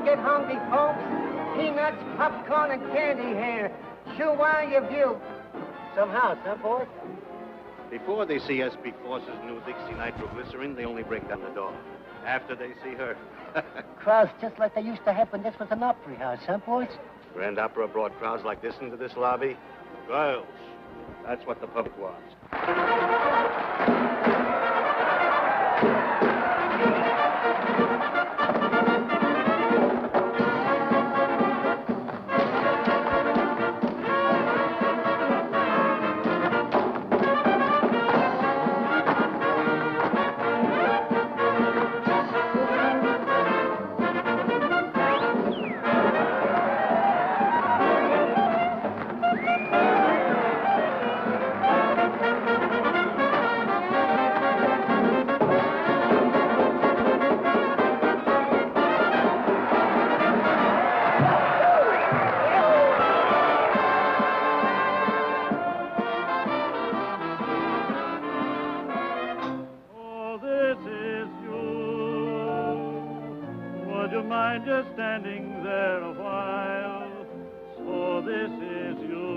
get hungry, folks. Peanuts, popcorn, and candy here. Sure, why you view. Some house, huh, boys? Before they see SB Force's new Dixie nitroglycerin, they only break down the door. After they see her. Crowds just like they used to have when this was an opera house, huh, boys? Grand Opera brought crowds like this into this lobby. Girls. That's what the public wants. Just standing there a while, so this is you.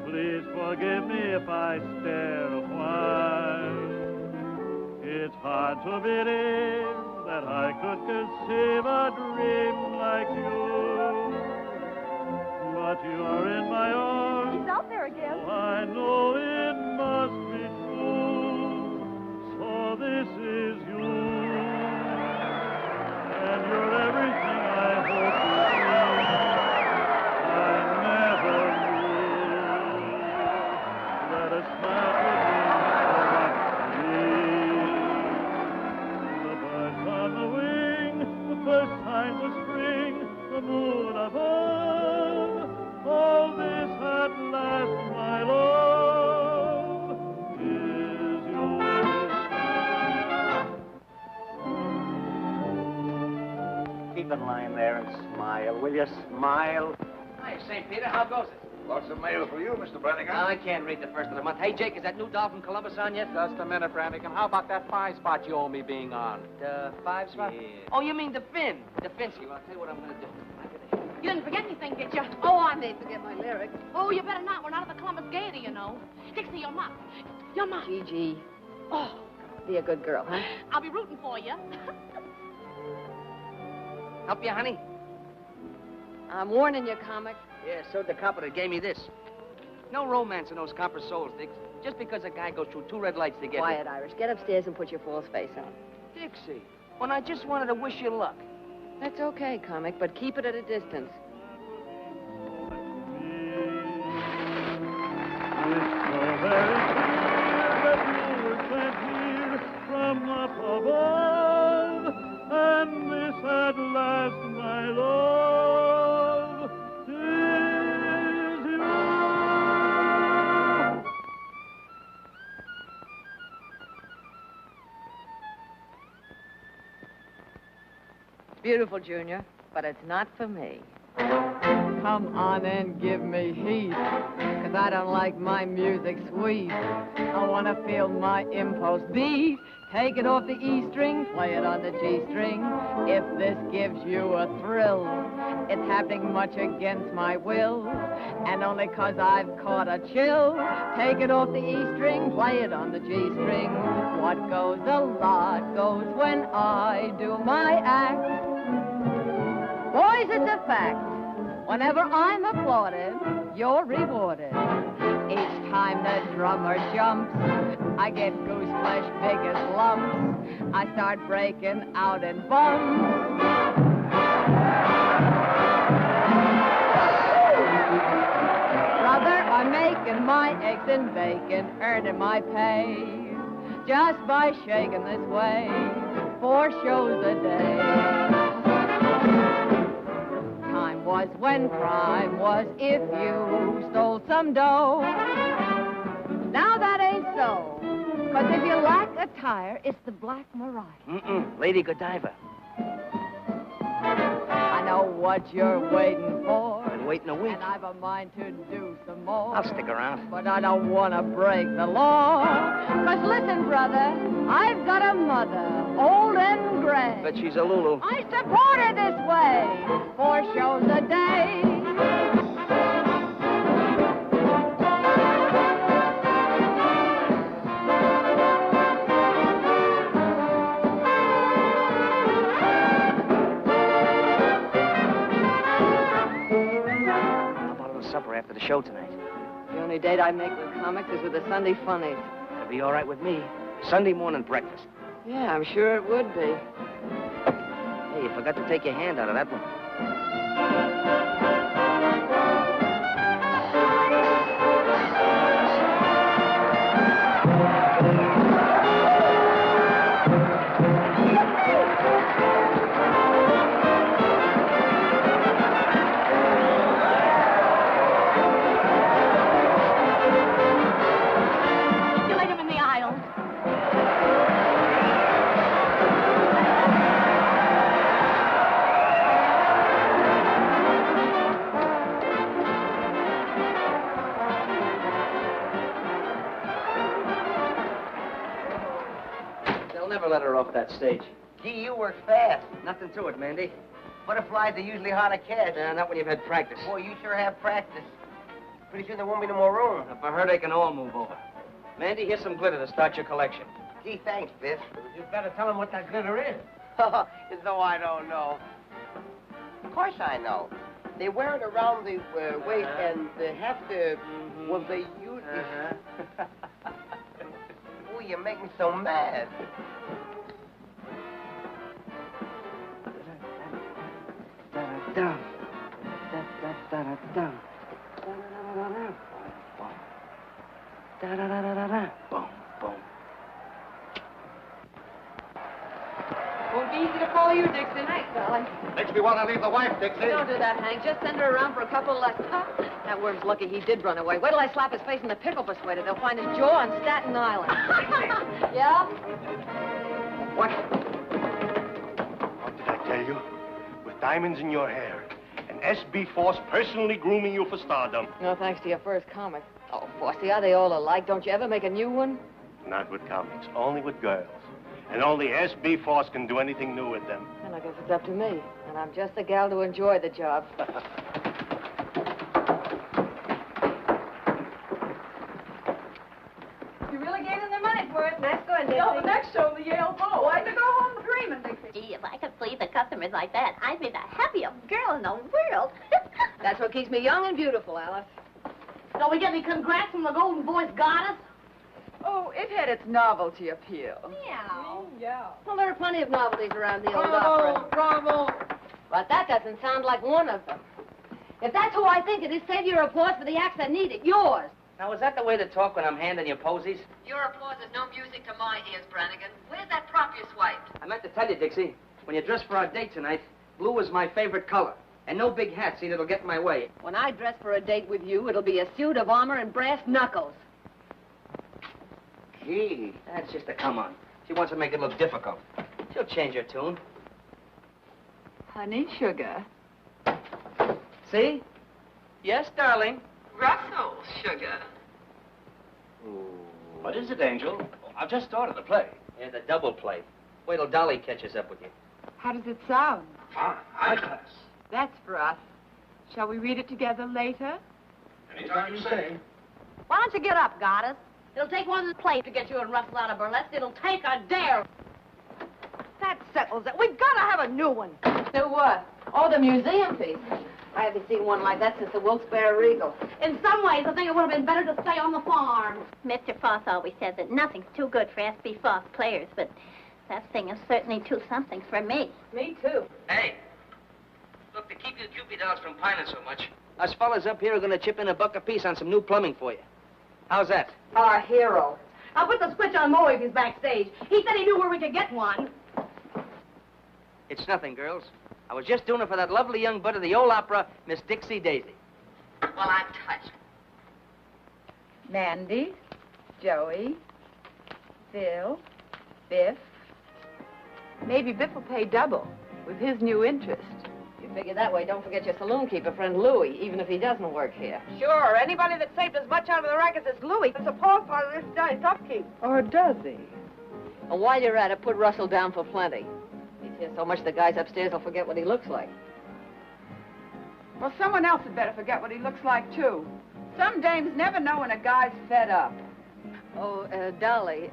Please forgive me if I stare a while. It's hard to believe that I could conceive a dream like you. But you're in my arms. He's out there again. So I know it must be true. So this is you. And you're everything I hope to be. I never knew that a smile could mean so much to me. The birds on the wing, the first signs of spring, the moon above, all this at last, my love, is yours. Keep in line there and smile, will you? Smile. Hi, St. Peter. How goes it? Lots of mail for you, Mr. Brannigan. I can't read the first of the month. Hey, Jake, is that new doll from Columbus on yet? Just a minute, Brannigan. How about that 5 spot you owe me being on? The 5 spot? Yeah. Oh, you mean the Finn. The Finsky. Well, I'll tell you what I'm going to do. You didn't forget anything, did you? Oh, I may forget my lyrics. Oh, you better not. We're not at the Columbus Gaiety, you know. Dixie, your mom. Your mom. Gigi. Oh, Be a good girl, huh? I'll be rooting for you. Help you, honey? I'm warning you, comic. Yeah, so the copper that gave me this. No romance in those copper souls, Dix. Just because a guy goes through 2 red lights to get Quiet, Irish. Get upstairs and put your false face on. Dixie, when I just wanted to wish you luck. That's okay, comic, but keep it at a distance. From up above, and this at last, my love, is you. It's beautiful, Junior, but it's not for me. Come on and give me heat, 'cause I don't like my music sweet. I want to feel my impulse beat. Take it off the E string, play it on the G string. If this gives you a thrill, it's happening much against my will, and only 'cause I've caught a chill. Take it off the E string, play it on the G string. What goes a lot goes when I do my act. Boys, it's a fact. Whenever I'm applauded, you're rewarded. Each time the drummer jumps, I get goose flesh big as lumps. I start breaking out in bumps. Brother, I'm making my eggs and bacon, earning my pay, just by shaking this way, 4 shows a day. Time was when crime was if you stole some dough. Now that ain't so. 'Cause if you lack attire, it's the Black Mariah. Lady Godiva. I know what you're waiting for. waiting a week. And I've a mind to do some more. I'll stick around. But I don't want to break the law. 'Cause listen, brother, I've got a mother, old and gray. But she's a Lulu. I support her this way, 4 shows a day. Supper after the show tonight. The only date I make with comics is with the Sunday funnies. It'll be all right with me. Sunday morning breakfast. Yeah, I'm sure it would be. Hey, you forgot to take your hand out of that one. Let her off that stage. Gee, you work fast. Nothing to it, Mandy. Butterflies are usually hard to catch. Not when you've had practice. Boy, you sure have practice. Pretty soon there won't be no more room. If I heard, they can all move over. Mandy, here's some glitter to start your collection. Gee, thanks, Biff. You better tell him what that glitter is. As though I don't know. Of course I know. They wear it around the waist and they have to... Well, they use it. Oh, you make me so mad. Dum. Boom, boom. Won't be easy to follow you, Dixie. Thanks, darling. Makes me want to leave the wife, Dixie. Don't do that, Hank. Just send her around for a couple lessons. That worm's lucky he did run away. Wait till I slap his face in the pickle persuader. They'll find his jaw on Staten Island. Yeah? What? What did I tell you? With diamonds in your hair. And S.B. Force personally grooming you for stardom. No, thanks to your first comic. Oh, Fossey, are they all alike? Don't you ever make a new one? Not with comics, only with girls. And only S.B. Force can do anything new with them. Then I guess it's up to me. And I'm just the gal to enjoy the job. You really gave them their money's worth. Nice going, Dixie. No, the next show, the Yale Bowl. I could go home dreaming, Dixie. Gee, if I could please the customers like that, I'd be the happiest girl in the world. That's what keeps me young and beautiful, Alice. Don't we get any congrats from the Golden Voice Goddess? Oh, it had its novelty appeal. Yeah. Well, there are plenty of novelties around the old opera. Bravo. But that doesn't sound like one of them. If that's who I think it is, save your applause for the acts that need it. Yours. Now, is that the way to talk when I'm handing you posies? Your applause is no music to my ears, Brannigan. Where's that prop you swiped? I meant to tell you, Dixie, when you dress for our date tonight, blue is my favorite color. And no big hat, see, that'll get in my way. When I dress for a date with you, it'll be a suit of armor and brass knuckles. Gee, that's just a come on. She wants to make it look difficult. She'll change her tune. Honey, sugar. See? Yes, darling. Russell, sugar. What is it, Angel? I've just started the play. Yeah, the double play. Wait till Dolly catches up with you. How does it sound? Ah, high class. That's for us. Shall we read it together later? Anytime you say. Why don't you get up, Goddess? It'll take one play to get you and Russell out of burlesque. It'll take a dare. That settles it. We've got to have a new one. New what? Oh, the museum piece. I haven't seen one like that since the Wilkes-Barre Regal. In some ways, I think it would have been better to stay on the farm. Mr. Foss always said that nothing's too good for S.B. Foss players, but that thing is certainly too something for me. Me, too. Hey. Look, to keep you Cupid dolls from pining so much, us fellas up here are going to chip in $1 apiece on some new plumbing for you. How's that? Our hero. I'll put the switch on Moe if he's backstage. He said he knew where we could get one. It's nothing, girls. I was just doing it for that lovely young bud of the old opera, Miss Dixie Daisy. Well, I'm touched. Mandy, Joey, Phil, Biff. Maybe Biff will pay double with his new interest. You Figure that way, don't forget your saloon keeper friend Louie, even if he doesn't work here. Sure, anybody that saved as much out of the rackets as Louie is a poor part of this guy's upkeep. Or does he? And while you're at it, put Russell down for plenty. He's here so much the guys upstairs will forget what he looks like. Well, someone else had better forget what he looks like, too. Some dames never know when a guy's fed up. Oh, Dolly,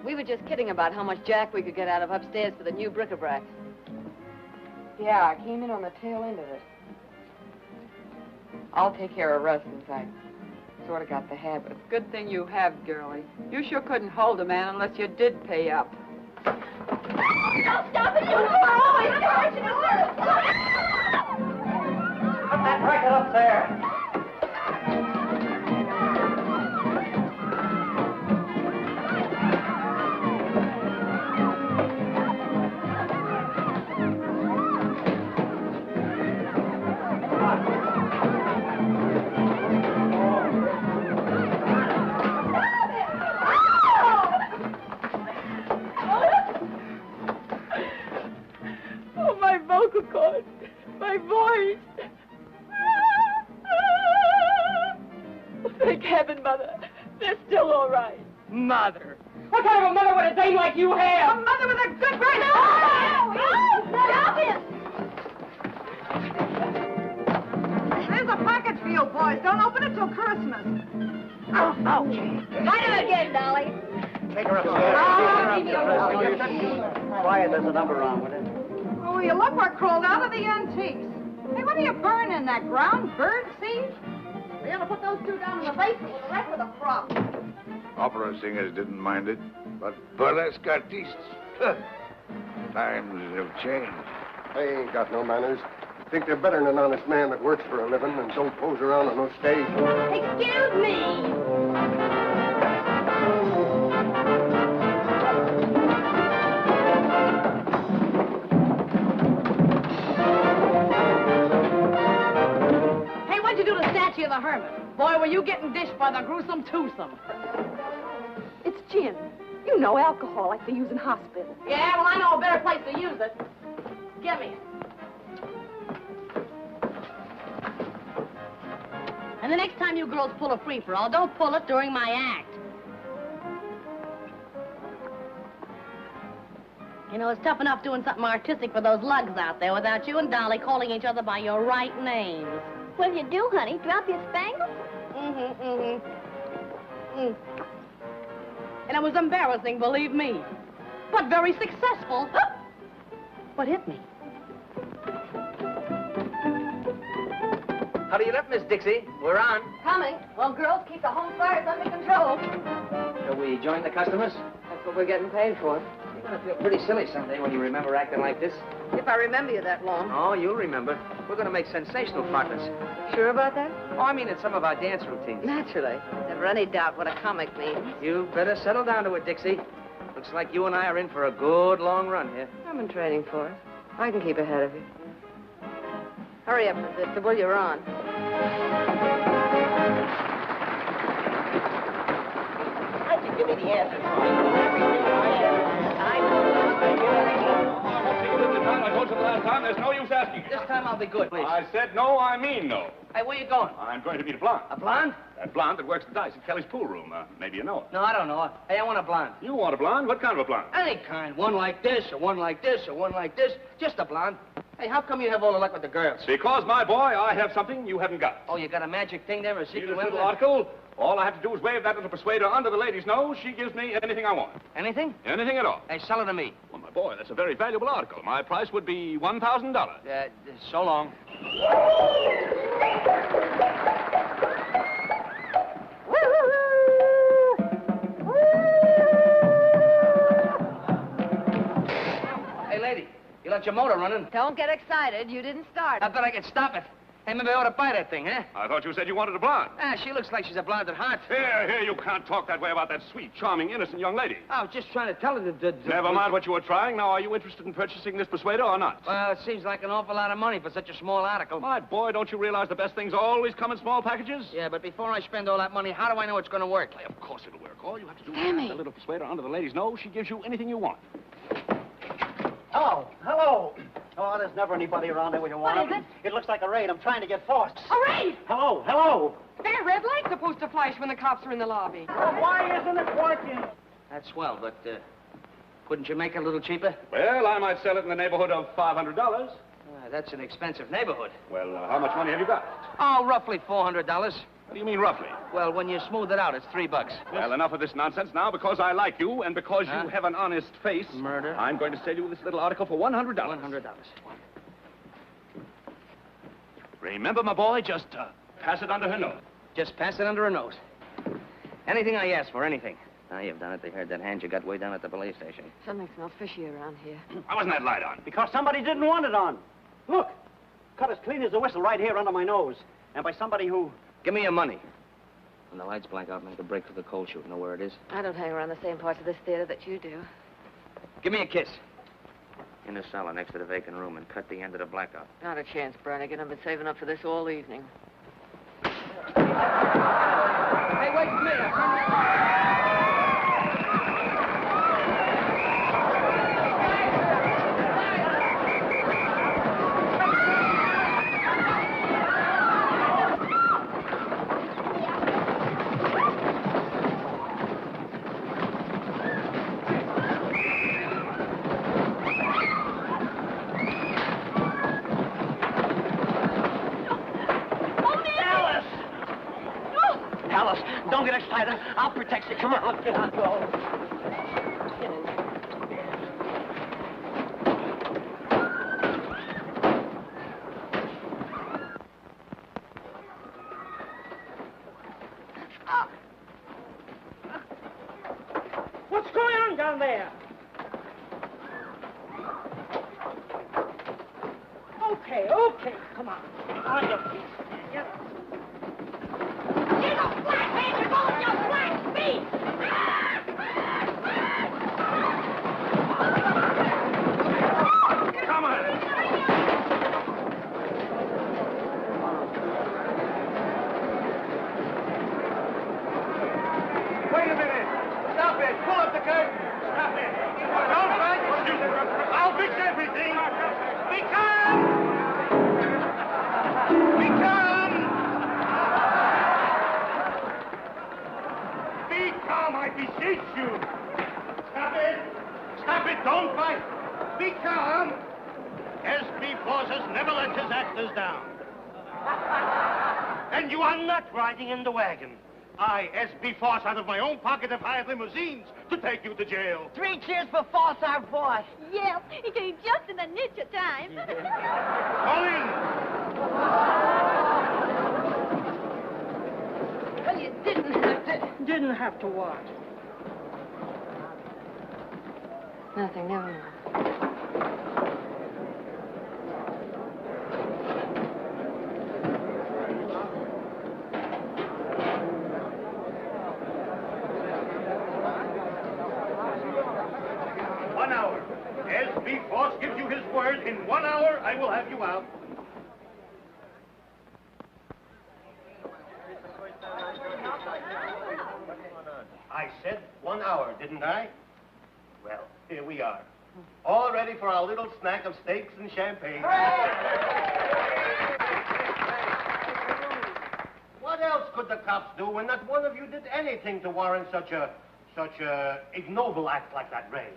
we were just kidding about how much jack we could get out of upstairs for the new bric-a-brac. Yeah, I came in on the tail end of it. I'll take care of Russ since I sort of got the habit. Good thing you have, girlie. You sure couldn't hold a man unless you did pay up. Don't stop it! You're always charging us! Put that racket up there. Oh, my vocal cords, my voice. Thank heaven, Mother. They're still all right. Mother. What kind of a mother would a dame like you have? A mother with a good brain. Stop it! There's a package for you boys. Don't open it till Christmas. Fight him again, Dolly. Take her Quiet, there's a number on with it. Oh, you look what crawled out of the antiques. Hey, what are you burning, that ground bird seed? We ought to put those two down in the basement with the rest of the crop. Opera singers didn't mind it, but burlesque artistes, times have changed. They ain't got no manners. Think they're better than an honest man that works for a living and don't pose around on no stage. Excuse me. Hey, what'd you do to the statue of the hermit? Boy, were you getting dished by the gruesome twosome. It's gin. You know, alcohol like they use in hospitals. Yeah, well, I know a better place to use it. Give me it. And the next time you girls pull a free-for-all, don't pull it during my act. You know, it's tough enough doing something artistic for those lugs out there without you and Dolly calling each other by your right names. What'll you do, honey? Drop your spangles? And it was embarrassing, believe me. But very successful. What hit me? How do you look, Miss Dixie? We're on. Coming. Well, girls, keep the home fires under control. Shall we join the customers? That's what we're getting paid for. You're going to feel pretty silly someday when you remember acting like this. If I remember you that long. Oh, you'll remember. We're going to make sensational partners. Sure about that? Oh, I mean in some of our dance routines. Naturally. Never any doubt what a comic means. You better settle down to it, Dixie. Looks like you and I are in for a good long run here. I've been training for it. I can keep ahead of you. Hurry up, Sister. Will you're on. How'd you give me the answer? I told you the last time, there's no use asking. This time I'll be good, please. I said no, I mean no. Hey, where you going? I'm going to meet a blonde. A blonde? That blonde that works the dice at Kelly's pool room. Maybe you know her. No, I don't know her. Hey, I want a blonde. You want a blonde? What kind of a blonde? Any kind. One like this, or one like this, or one like this. Just a blonde. Hey, how come you have all the luck with the girls? Because, my boy, I have something you haven't got. Oh, you got a magic thing there, a See secret this weapon? little article? All I have to do is wave that little persuader under the lady's nose. She gives me anything I want. Anything? Anything at all. Hey, sell it to me. Well, my boy, that's a very valuable article. My price would be $1,000. So long. Hey, lady, you left your motor running. Don't get excited. You didn't start. I bet I could stop it. Hey, maybe I ought to buy that thing, huh? I thought you said you wanted a blonde. Ah, she looks like she's a blonde at heart. Here, you can't talk that way about that sweet, charming, innocent young lady. I was just trying to tell her that... Never mind what you were trying. Now, are you interested in purchasing this persuader or not? Well, it seems like an awful lot of money for such a small article. My boy, don't you realize the best things always come in small packages? Yeah, but before I spend all that money, how do I know it's going to work? Why, of course it'll work. All you have to do is Sammy. put the little persuader under the lady's nose. She gives you anything you want. Hello. Hello. Oh, Oh, there's never anybody around there where you want What them. is it? It looks like a raid. I'm trying to get forced. A raid! Hello, hello. That red light's supposed to flash when the cops are in the lobby. Well, why isn't it working? That's swell, but, couldn't you make it a little cheaper? Well, I might sell it in the neighborhood of $500. That's an expensive neighborhood. Well, how much money have you got? Oh, roughly $400. What do you mean, roughly? Well, when you smooth it out, it's $3. Well, enough of this nonsense now. Because I like you and because you have an honest face. Murder. I'm going to sell you this little article for $100. $100. Remember, my boy, just pass it under her nose. Just pass it under her nose. Anything I ask for, anything. Now you've done it. They heard that hand you got way down at the police station. Something smells fishy around here. Why wasn't that light on? Because somebody didn't want it on. Look, cut as clean as a whistle right here under my nose. And by somebody who... Give me your money. When the lights black out, make a break for the cold chute. Know where it is? I don't hang around the same parts of this theater that you do. Give me a kiss. In the cellar next to the vacant room and cut the end of the blackout. Not a chance, Brannigan. I've been saving up for this all evening. Hey, wait a minute. Alice, don't get excited. I'll protect you. Come on, let's get on. Go. What's going on down there? Okay, come on. On your feet. Yep. Wait a minute. Stop it. Pull up the curtain. Stop it. Don't fight. I'll fix everything. Be calm. Be calm. Be calm, I beseech you. Stop it. Stop it. Don't fight. Be calm. S.P. Forces never lets his actors down. And you are not riding in the wagon. I, S.B. Force, out of my own pocket, have hired limousines to take you to jail. 3 cheers for Force, our boss. Yeah, he came just in the nick of time. Call in. Well, you didn't have to what? Nothing, never mind. 1 hour. S.B. Force gives you his word. In 1 hour, I will have you out. I said 1 hour, didn't I? Well, here we are. All ready for our little snack of steaks and champagne. What else could the cops do when not one of you did anything to warrant such a ignoble act like that raid?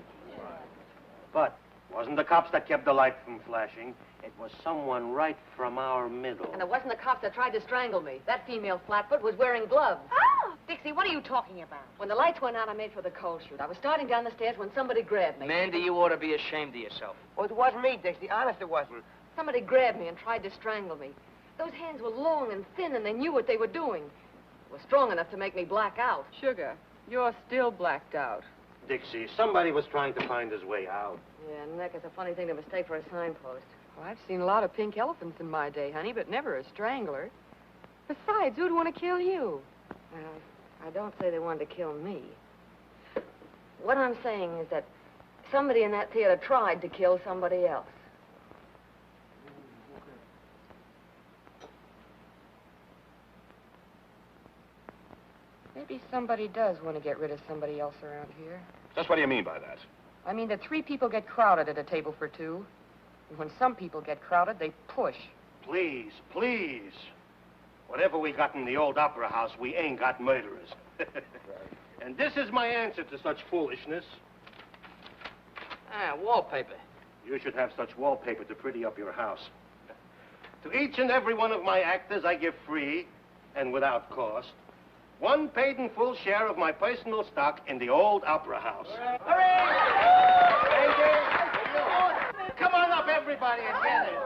But it wasn't the cops that kept the light from flashing. It was someone right from our middle. And it wasn't the cops that tried to strangle me. That female flatfoot was wearing gloves. Oh! Dixie, what are you talking about? When the lights went out, I made for the coal chute. I was starting down the stairs when somebody grabbed me. Mandy, you ought to be ashamed of yourself. Oh, it wasn't me, Dixie. Honest, it wasn't. Somebody grabbed me and tried to strangle me. Those hands were long and thin, and they knew what they were doing. It was strong enough to make me black out. Sugar, you're still blacked out. Dixie, somebody was trying to find his way out. Yeah, neck is a funny thing to mistake for a signpost. Well, I've seen a lot of pink elephants in my day, honey, but never a strangler. Besides, who'd want to kill you? Well, I don't say they wanted to kill me. What I'm saying is that somebody in that theater tried to kill somebody else. Maybe somebody does want to get rid of somebody else around here. Just what do you mean by that? I mean that 3 people get crowded at a table for 2. When some people get crowded, they push. Please, please. Whatever we got in the old opera house, we ain't got murderers. And this is my answer to such foolishness. Ah, wallpaper. You should have such wallpaper to pretty up your house. To each and every one of my actors, I give free and without cost one paid in full share of my personal stock in the old opera house. Hooray! Come on up, everybody, and get it.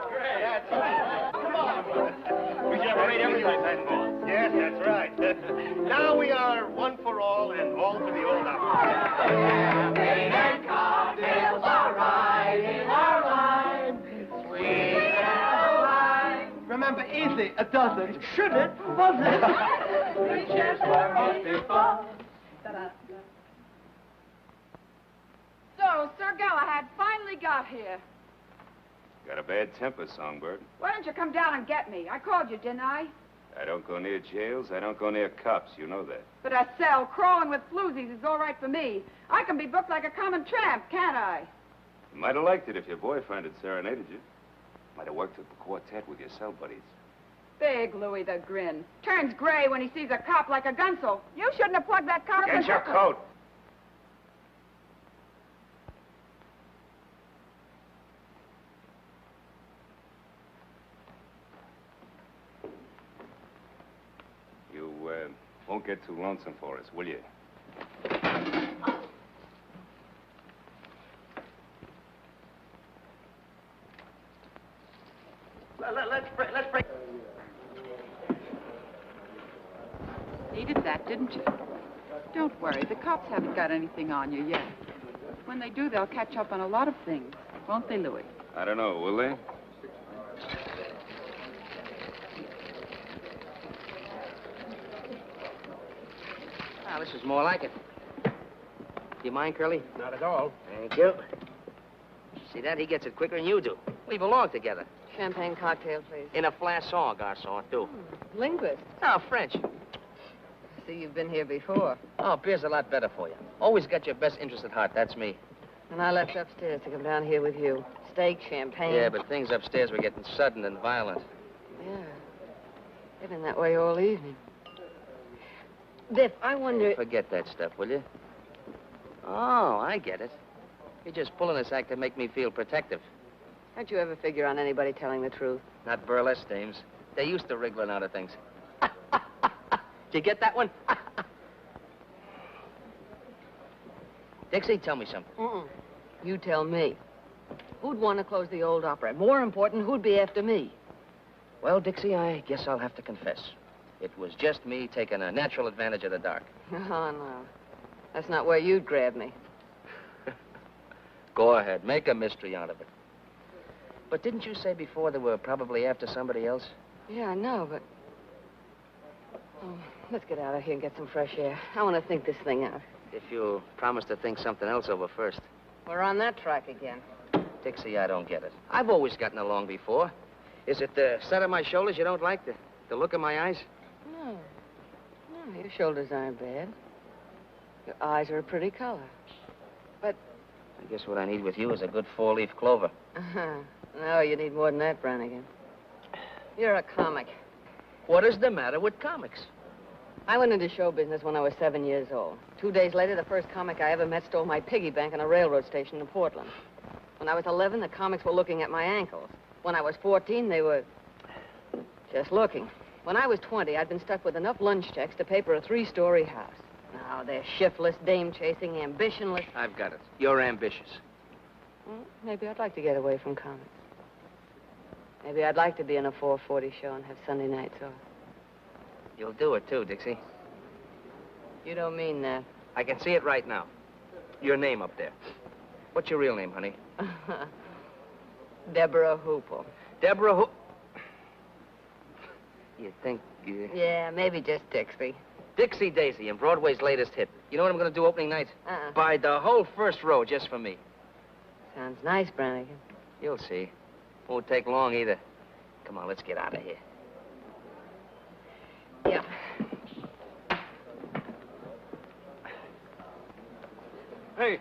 That's right. Come on. We should have a rate everybody playing ball. Yes, that's right. Now we are one for all and all for the old opera. Champagne and cocktails are right in our line. Sweet and wine. Remember, easy, a dozen. Should it? Was it? 3 cheers for us before. So, Sir Galahad finally got here. Got a bad temper, Songbird. Why don't you come down and get me? I called you, didn't I? I don't go near jails. I don't go near cops. You know that. But a cell crawling with floozies is all right for me. I can be booked like a common tramp, can't I? You might have liked it if your boyfriend had serenaded you. Might have worked with the quartet with your cell buddies. Big Louie the Grin. Turns gray when he sees a cop like a gunsel. You shouldn't have plugged that car up. Get your coat. You won't get too lonesome for us, will you? Let's break. Needed that, didn't you? Don't worry. The cops haven't got anything on you yet. When they do, they'll catch up on a lot of things. Won't they, Louis? I don't know, will they? Ah, this is more like it. Do you mind, Curly? Not at all. Thank you. See that? He gets it quicker than you do. We belong together. Champagne cocktail, please. In a flasson, garçon, too. Linguist. Oh, French. I see you've been here before. Oh, beer's a lot better for you. Always got your best interest at heart. That's me. And I left upstairs to come down here with you. Steak, champagne. Yeah, but things upstairs were getting sudden and violent. Yeah. They've been that way all evening. Biff, I wonder... Forget that stuff, will you? Oh, I get it. You're just pulling this act to make me feel protective. Don't you ever figure on anybody telling the truth? Not burlesque dames. They're used to wriggling out of things. Did you get that one? Dixie, tell me something. Mm-mm. You tell me. Who'd want to close the old opera? More important, who'd be after me? Well, Dixie, I guess I'll have to confess. It was just me taking a natural advantage of the dark. Oh, no. That's not where you'd grab me. Go ahead. Make a mystery out of it. But didn't you say before they were probably after somebody else? Yeah, I know, but... Oh, let's get out of here and get some fresh air. I want to think this thing out. If you'll promise to think something else over first. We're on that track again. Dixie, I don't get it. I've always gotten along before. Is it the set of my shoulders you don't like? The look in my eyes? No. No, your shoulders aren't bad. Your eyes are a pretty color. But... I guess what I need with you is a good four-leaf clover. Uh-huh. No, you need more than that, Brannigan. You're a comic. What is the matter with comics? I went into show business when I was 7 years old. 2 days later, the first comic I ever met stole my piggy bank on a railroad station in Portland. When I was 11, the comics were looking at my ankles. When I was 14, they were just looking. When I was 20, I'd been stuck with enough lunch checks to pay for a 3-story house. Now, they're shiftless, dame-chasing, ambitionless. I've got it. You're ambitious. Well, maybe I'd like to get away from comics. Maybe I'd like to be in a 4:40 show and have Sunday nights off. You'll do it, too, Dixie. You don't mean that. I can see it right now. Your name up there. What's your real name, honey? Deborah Hoople. Deborah Hoople. You think... Yeah, maybe just Dixie. Dixie Daisy and Broadway's latest hit. You know what I'm going to do opening night? Buy the whole first row just for me. Sounds nice, Brannigan. You'll see. Won't take long either. Come on, let's get out of here. Yeah. Hey.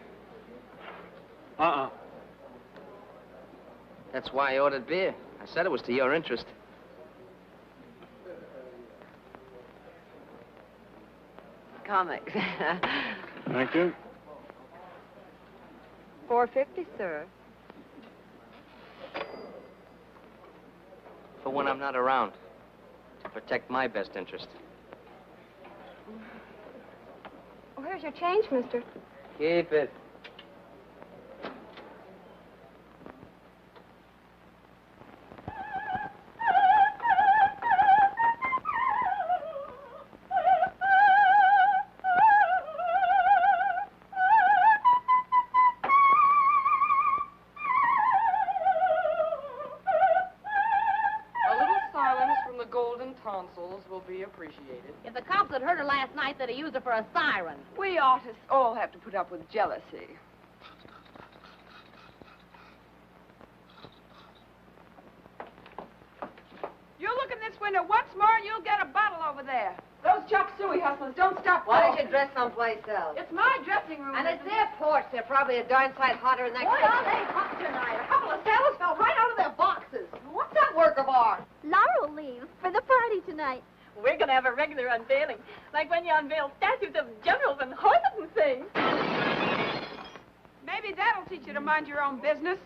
That's why I ordered beer. I said it was to your interest. Comics. Thank you. $4.50, sir. For when I'm not around. To protect my best interest. Where's your change, mister? Keep it. Will be appreciated. If the cops had heard her last night, they'd have used her for a siren. We artists all have to put up with jealousy. You look in this window once more and you'll get a bottle over there. Those chop suey hustlers don't stop. Why don't you dress someplace else? It's my dressing room. And it's their porch. They're probably a darn sight hotter in that What kitchen. are they hot tonight? A couple of sailors fell right out of their boxes. What's that work of art? Laurel leaves for the party tonight. We're going to have a regular unveiling, like when you unveil statues of generals and horses and things. Maybe that'll teach you to mind your own business.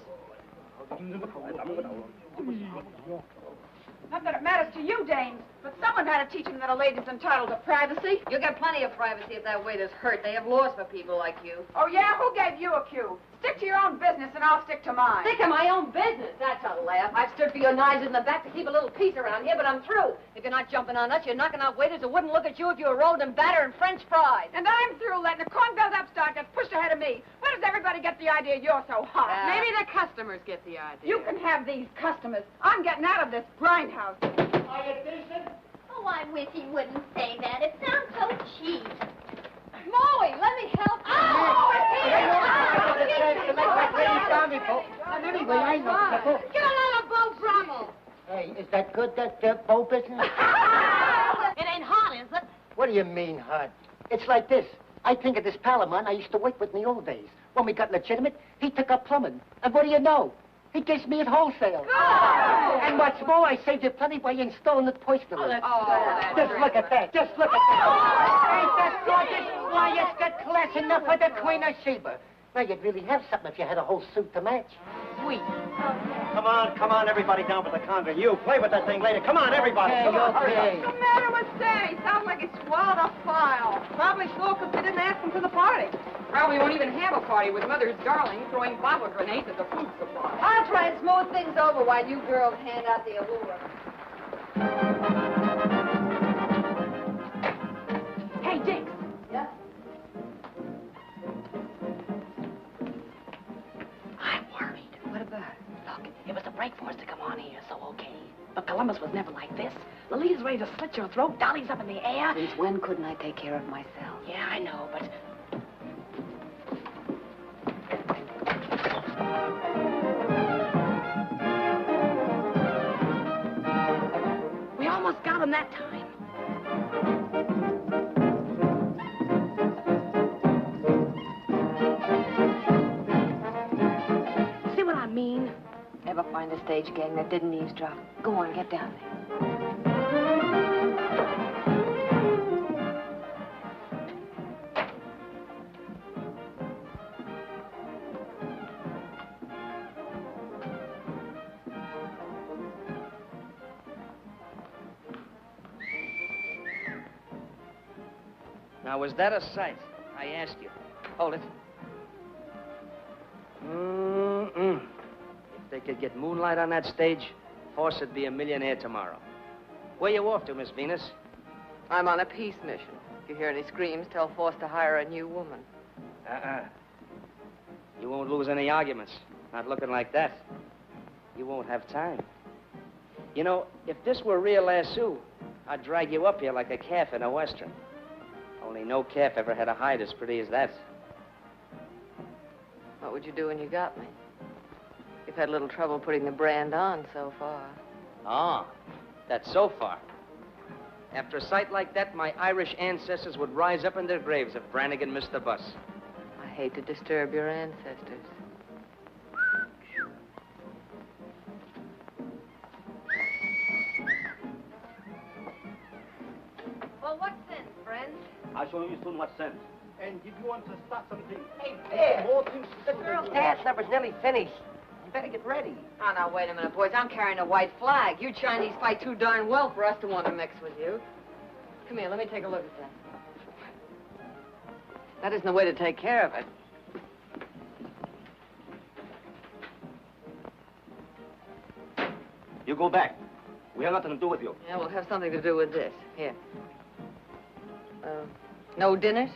Not that it matters to you, dames, but someone had to teach them that a lady's entitled to privacy. You'll get plenty of privacy if that waiter's hurt. They have laws for people like you. Oh, yeah? Who gave you a cue? Stick to your own business and I'll stick to mine. Stick to my own business. That's a laugh. I've stood for your knives in the back to keep a little peace around here, but I'm through. If you're not jumping on us, you're knocking out waiters who wouldn't look at you if you were rolled in batter and French fries. And I'm through letting a corn-filled upstart that's pushed ahead of me. Where does everybody get the idea you're so hot? Maybe the customers get the idea. You can have these customers. I'm getting out of this grindhouse. Are you decent? Oh, I wish he wouldn't say that. It sounds so cheap. Molly, let me help you. Anyway, I know. Get another boat, Brummel. Hey, is that good, that boat business? It ain't hot, is it? What do you mean, hot? It's like this. I think of this pal of mine I used to work with in the old days. When we got legitimate, he took up plumbing. And what do you know? He gives me at wholesale. Oh. And what's more, I saved you plenty by installing it personally. Just look at that. Just look at that. Ain't that gorgeous? Why, it's got class enough for the Queen of Sheba. Now, you'd really have something if you had a whole suit to match. Sweet. Come on, everybody down for the conga. You, play with that thing later. Come on, everybody. Okay, Come on, hurry up. What's the matter with Say? Sounds like he swallowed a file. Probably so, because we didn't ask him to the party. Probably won't even have a party with Mother's darling throwing bottle grenades at the food supply. I'll try and smooth things over while you girls hand out the allure. Hey, Dix. Yeah? I'm worried. What about it? Look, it was a break for us to come on here, so okay. But Columbus was never like this. Lolita's ready to slit your throat, Dolly's up in the air. Since when couldn't I take care of myself? Yeah, I know, but... We almost got him that time. See what I mean? Ever find a stage gang that didn't eavesdrop? Go on, get down there. Now, was that a sight? I ask you. Hold it. Mm-mm. If they could get moonlight on that stage, Force would be a millionaire tomorrow. Where you off to, Miss Venus? I'm on a peace mission. If you hear any screams, tell Force to hire a new woman. You won't lose any arguments. Not looking like that. You won't have time. You know, if this were real lasso, I'd drag you up here like a calf in a western. Only no calf ever had a hide as pretty as that. What would you do when you got me? You've had a little trouble putting the brand on so far. Oh, that's so far. After a sight like that, my Irish ancestors would rise up in their graves if Brannigan missed the bus. I hate to disturb your ancestors. I'll show you soon what sense. And if you want to start something... Hey, Biff, more things... the girls' dance number's nearly finished. You better get ready. Oh, now, wait a minute, boys. I'm carrying a white flag. You Chinese fight too darn well for us to want to mix with you. Come here, let me take a look at that. That isn't the way to take care of it. You go back. We have nothing to do with you. Yeah, we'll have something to do with this. Here. No dinners?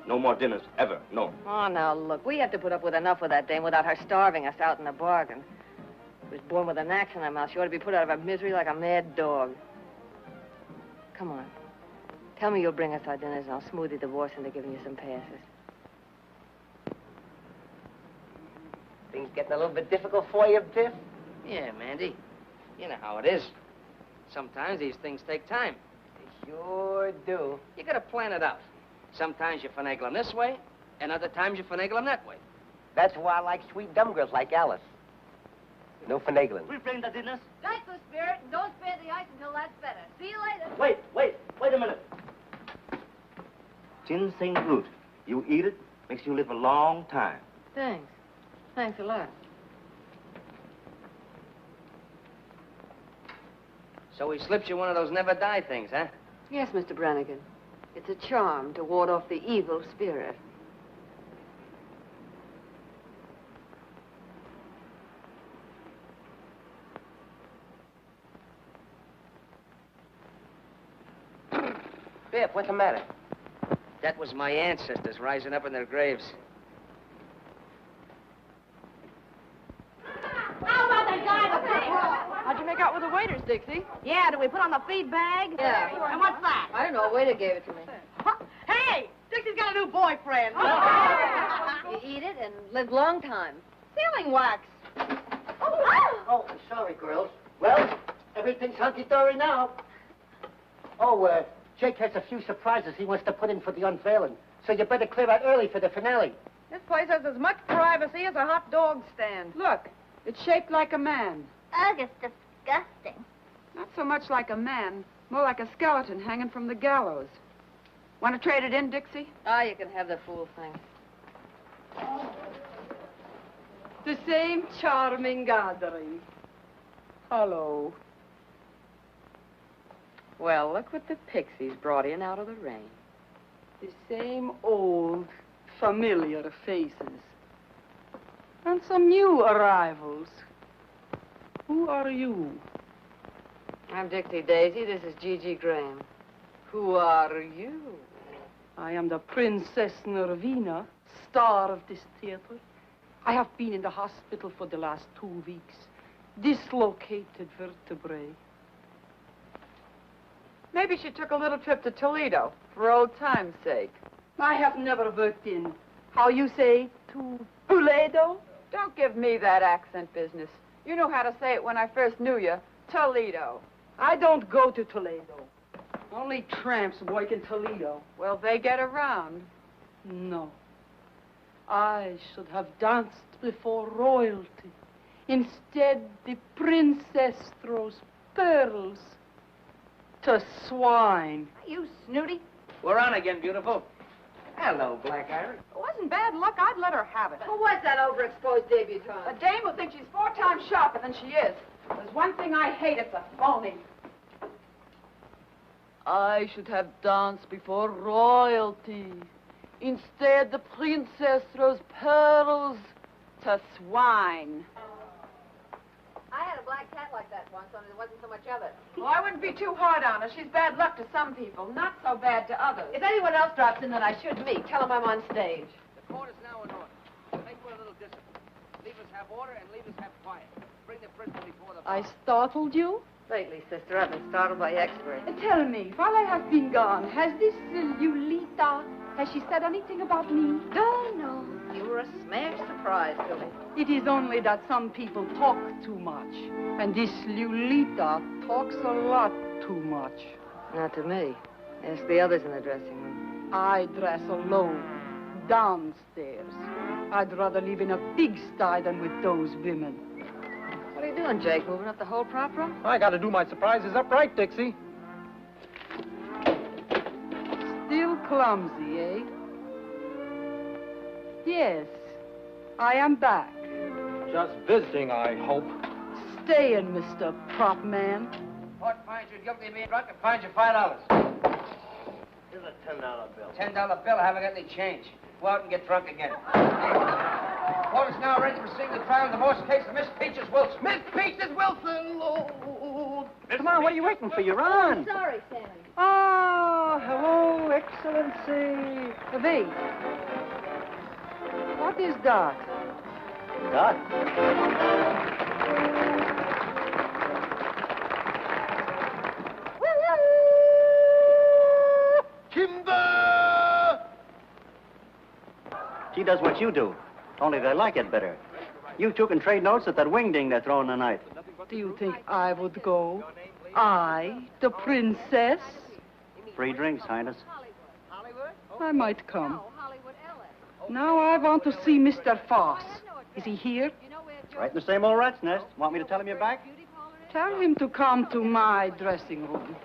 No more dinners, ever, no. Oh, now, look, we have to put up with enough with that dame without her starving us out in the bargain. She was born with an axe in her mouth. She ought to be put out of her misery like a mad dog. Come on. Tell me you'll bring us our dinners, and I'll smooth your divorce into giving you some passes. Things getting a little bit difficult for you, Biff? Yeah, Mandy. You know how it is. Sometimes these things take time. They sure do. You gotta plan it out. Sometimes you finagle them this way, and other times you finagle them that way. That's why I like sweet dumb girls like Alice. No finagling. We bring the dinners. Nice the spirit, and don't spare the ice until that's better. See you later. Wait a minute. Ginseng root. You eat it, makes you live a long time. Thanks. Thanks a lot. So he slips you one of those never die things, huh? Yes, Mr. Brannigan. It's a charm to ward off the evil spirit. Biff, what's the matter? That was my ancestors rising up in their graves. How about that guy with the... How'd you make out with the waiters, Dixie? Yeah, did we put on the feed bag? Yeah. And what's that? I don't know. A waiter gave it to me. Hey, Dixie's got a new boyfriend. You eat it and live long time. Sealing wax. Oh, sorry, girls. Well, everything's hunky-dory now. Oh, Jake has a few surprises he wants to put in for the unveiling, so you better clear out early for the finale. This place has as much privacy as a hot dog stand. Look, it's shaped like a man. Ugh, it's disgusting. Not so much like a man, more like a skeleton hanging from the gallows. Want to trade it in, Dixie? Ah, you can have the fool thing. The same charming gathering. Hello. Well, look what the pixies brought in out of the rain. The same old, familiar faces. And some new arrivals. Who are you? I'm Dixie Daisy. This is Gigi Graham. Who are you? I am the Princess Nervina, star of this theater. I have been in the hospital for the last 2 weeks. Dislocated vertebrae. Maybe she took a little trip to Toledo for old time's sake. I have never worked in, how you say, to Toledo? Don't give me that accent business. You know how to say it when I first knew you. Toledo. I don't go to Toledo. Only tramps work in Toledo. Well, they get around. No. I should have danced before royalty. Instead, the princess throws pearls to swine. You snooty. We're on again, beautiful. Hello, Black Iris. It wasn't bad luck. I'd let her have it. Who was that overexposed debutante? A dame who thinks she's 4 times sharper than she is. There's one thing I hate, it's a phony. I should have danced before royalty. Instead, the princess throws pearls To swine. I had a black cat like that once, only there wasn't so much of it. Well, I wouldn't be too hard on her. She's bad luck to some people, not so bad to others. If anyone else drops in that I should meet, tell them I'm on stage. The court is now in order. Make for a little discipline. Leave us have order and leave us have quiet. Bring the prisoner before the bar. I startled you? Lately, sister, I've been startled by experts. Tell me, while I have been gone, has this Lulita, has she said anything about me? No. You were a smash surprise to me. It is only that some people talk too much. And this Lulita talks a lot too much. Not to me. Ask the others in the dressing room. I dress alone, downstairs. I'd rather live in a pigsty than with those women. What are you doing, Jake? Moving up the whole prop room? I gotta do my surprises upright, Dixie. Still clumsy, eh? Yes, I am back. Just visiting, I hope. Staying, Mr. Prop Man. Court finds you guilty of being drunk and fines you $5. Here's a $10 bill. $10 bill, I haven't got any change. Go out and get drunk again. Court is now ready to proceed the trial in the divorce case of Miss Peaches Wilson. Miss Peaches Wilson, Lord. Come on, what are you waiting for? You're on. Sorry, Sammy. Oh, hello, Excellency. Wait. What is that? Doc. Timber! She does what you do, only they like it better. You two can trade notes at that wingding they're throwing tonight. Do you think I would go? I, the princess? Free drinks, Highness. I might come. Now I want to see Mr. Foss. Is he here? Right in the same old rat's nest. Want me to tell him you're back? Tell him to come to my dressing room.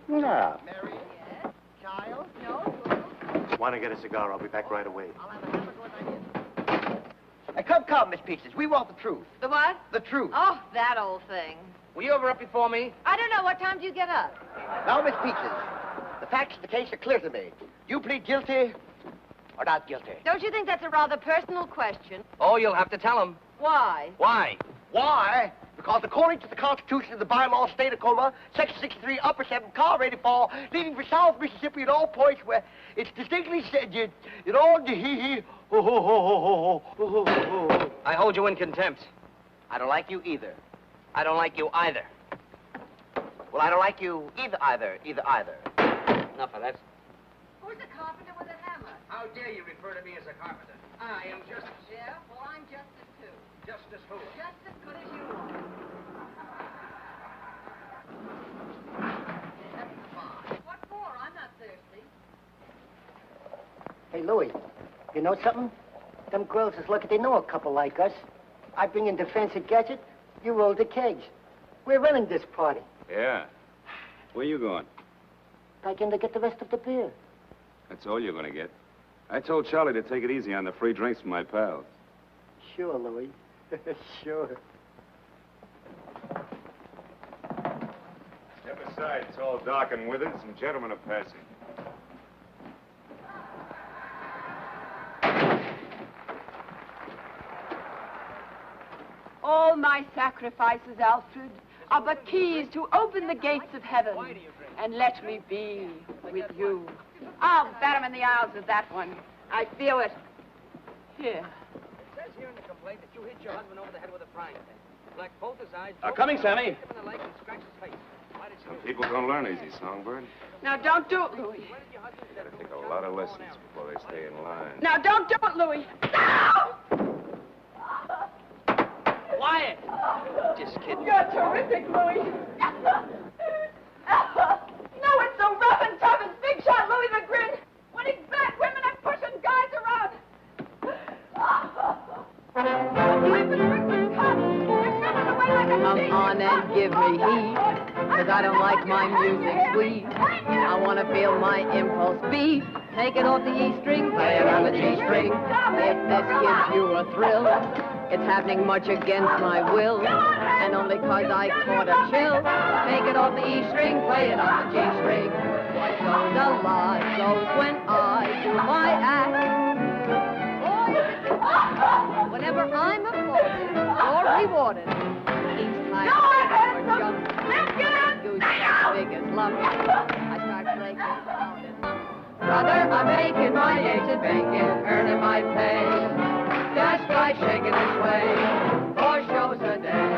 Yeah. Want to get a cigar? I'll be back right away. Come, Miss Peaches. We want the truth. The what? The truth. Oh, that old thing. Were you ever up before me? I don't know. What time do you get up? Now, Miss Peaches, the facts of the case are clear to me. You plead guilty or not guilty? Don't you think that's a rather personal question? Oh, you'll have to tell him. Why? Why? Why? Because according to the Constitution of the bylaw state of Coma, Section 63, Upper 7, car ready fall, leaving for South Mississippi at all points where it's distinctly said, you know, I hold you in contempt. I don't like you either. I don't like you either. Well, I don't like you either. Enough of that. Who's a carpenter with a hammer? How dare you refer to me as a carpenter? I am Justice. Yeah? Well, I'm Justice, too. Justice who? Just as good as you are. What for? I'm not thirsty. Hey, Louie, you know something? Them girls is lucky they know a couple like us. I bring in the fancy gadget, you roll the kegs. We're running this party. Yeah. Where you going? Back in to get the rest of the beer. That's all you're going to get. I told Charlie to take it easy on the free drinks from my pals. Sure, Louie. Sure. Step aside. It's all dark and withered. Some gentlemen are passing. All my sacrifices, Alfred, are but keys to open the gates of heaven and let me be with you. I'll bat him in the aisles with that one. I feel it. Here. It says here in the complaint that you hit your husband over the head with a frying pan. Blacked both his eyes. Coming, Sammy. Hit him in the leg and scratched his face. Why did you... Some people don't learn easy, Songbird. Now, don't do it, Louis. Gotta take a lot of lessons before they stay in line. Now, don't do it, Louis. No! Quiet! Just kidding. You're terrific, Louis. No, it's so rough and tough and big shot Louis the Grin. When he's back, women are pushing guys around. Come on and give me heat, 'cause I don't like my music sweet. I want to feel my impulse beat. Take it off the E string, play it on the G string. If this gives you a thrill, it's happening much against my will, and only 'cause I caught a chill. Take it off the E string, play it on the G string. What goes a lot goes when I do my act. Whenever I'm applauded or rewarded, each time I jump, goose as big as lump, I start flaking out and brother, I'm making my eggs and bacon, earning my pay, just by shaking and swaying, 4 shows a day.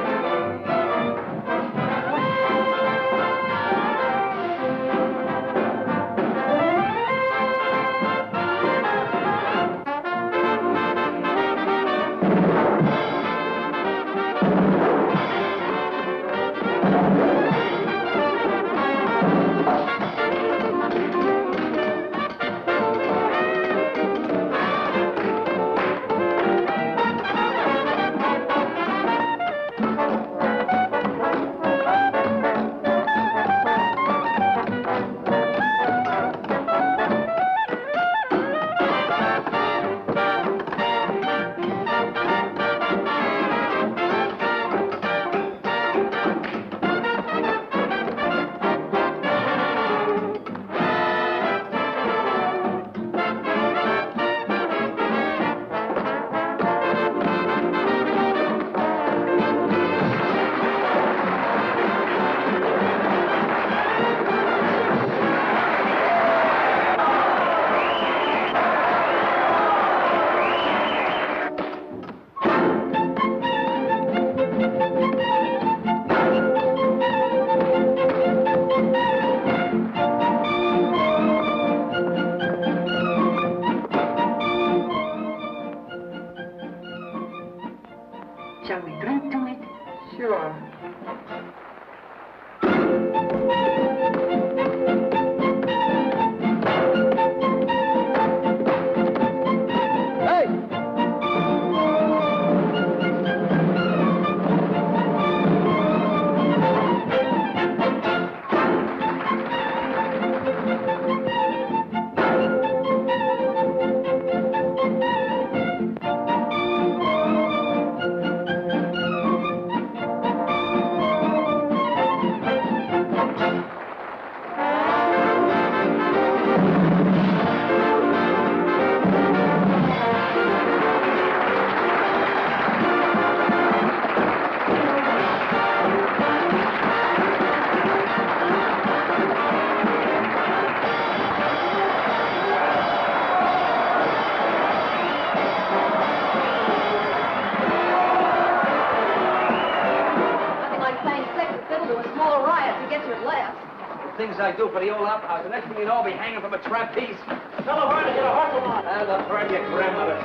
Things I do for the old outhouse. The next thing you know, I'll be hanging from a trapeze. Tell her to get a hustle on. And I'll burn your grandmother.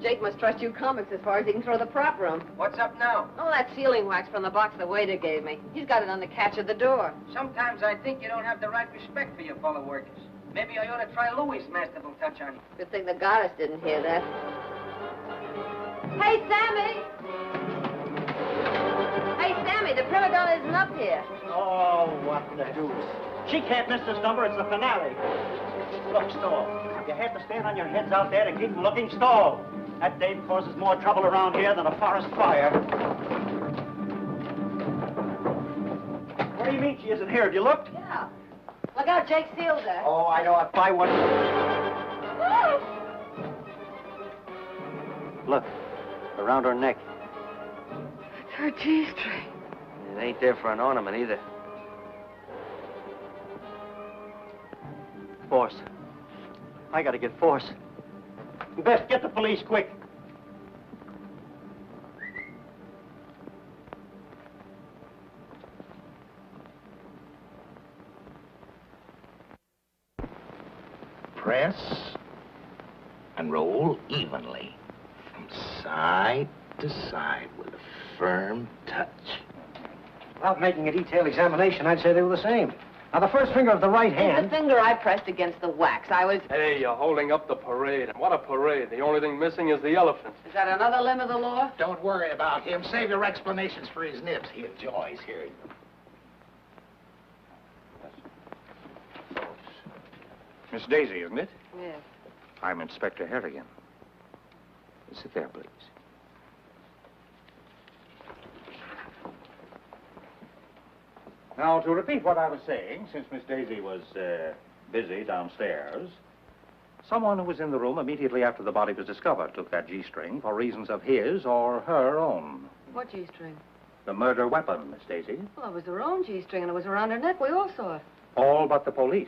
Jake must trust you comics as far as he can throw the prop room. What's up now? Oh, that sealing wax from the box the waiter gave me. He's got it on the catch of the door. Sometimes I think you don't have the right respect for your fellow workers. Maybe I ought to try Louis' masterful touch on you. Good thing the goddess didn't hear that. Hey, Sammy! Hey, Sammy, the prima donna isn't up here. Oh, what the deuce. She can't miss this number. It's the finale. Look, Stall, you have to stand on your heads out there to keep them looking. Stall. That dame causes more trouble around here than a forest fire. What do you mean she isn't here? Have you looked? Yeah. Look out, Jake sealed her. Oh, I know. I'll buy one. Look, around her neck. It's her G-string. It ain't there for an ornament either. Force. I gotta get Force. Best get the police quick. Press and roll evenly from side to side with a firm touch. Without making a detailed examination, I'd say they were the same. Now, the first finger of the right hand... The finger I pressed against the wax. I was... Hey, you're holding up the parade. And what a parade. The only thing missing is the elephant. Is that another limb of the law? Don't worry about him. Save your explanations for his nibs. He enjoys hearing them. Miss Daisy, isn't it? Yes. I'm Inspector Harrigan. Sit there, please. Now, to repeat what I was saying, since Miss Daisy was busy downstairs, someone who was in the room immediately after the body was discovered took that G-string for reasons of his or her own. What G-string? The murder weapon, Miss Daisy. Well, it was her own G-string, and it was around her neck. We all saw it. All but the police.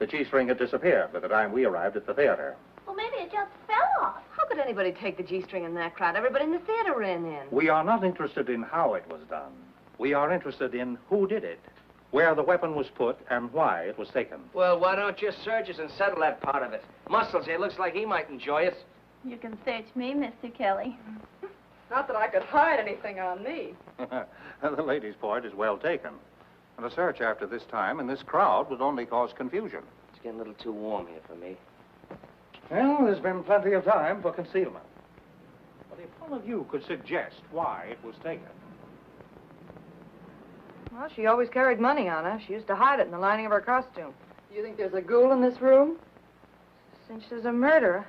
The G-string had disappeared by the time we arrived at the theater. Well, maybe it just fell off. How could anybody take the G-string in that crowd? Everybody in the theater ran in. We are not interested in how it was done. We are interested in who did it, where the weapon was put, and why it was taken. Well, why don't you search us and settle that part of it? Muscles here looks like he might enjoy it. You can search me, Mr. Kelly. Not that I could hide anything on me. The lady's point is well taken. And a search after this time in this crowd would only cause confusion. It's getting a little too warm here for me. Well, there's been plenty of time for concealment. But if one of you could suggest why it was taken. Well, she always carried money on her. She used to hide it in the lining of her costume. You think there's a ghoul in this room? Since there's a murderer.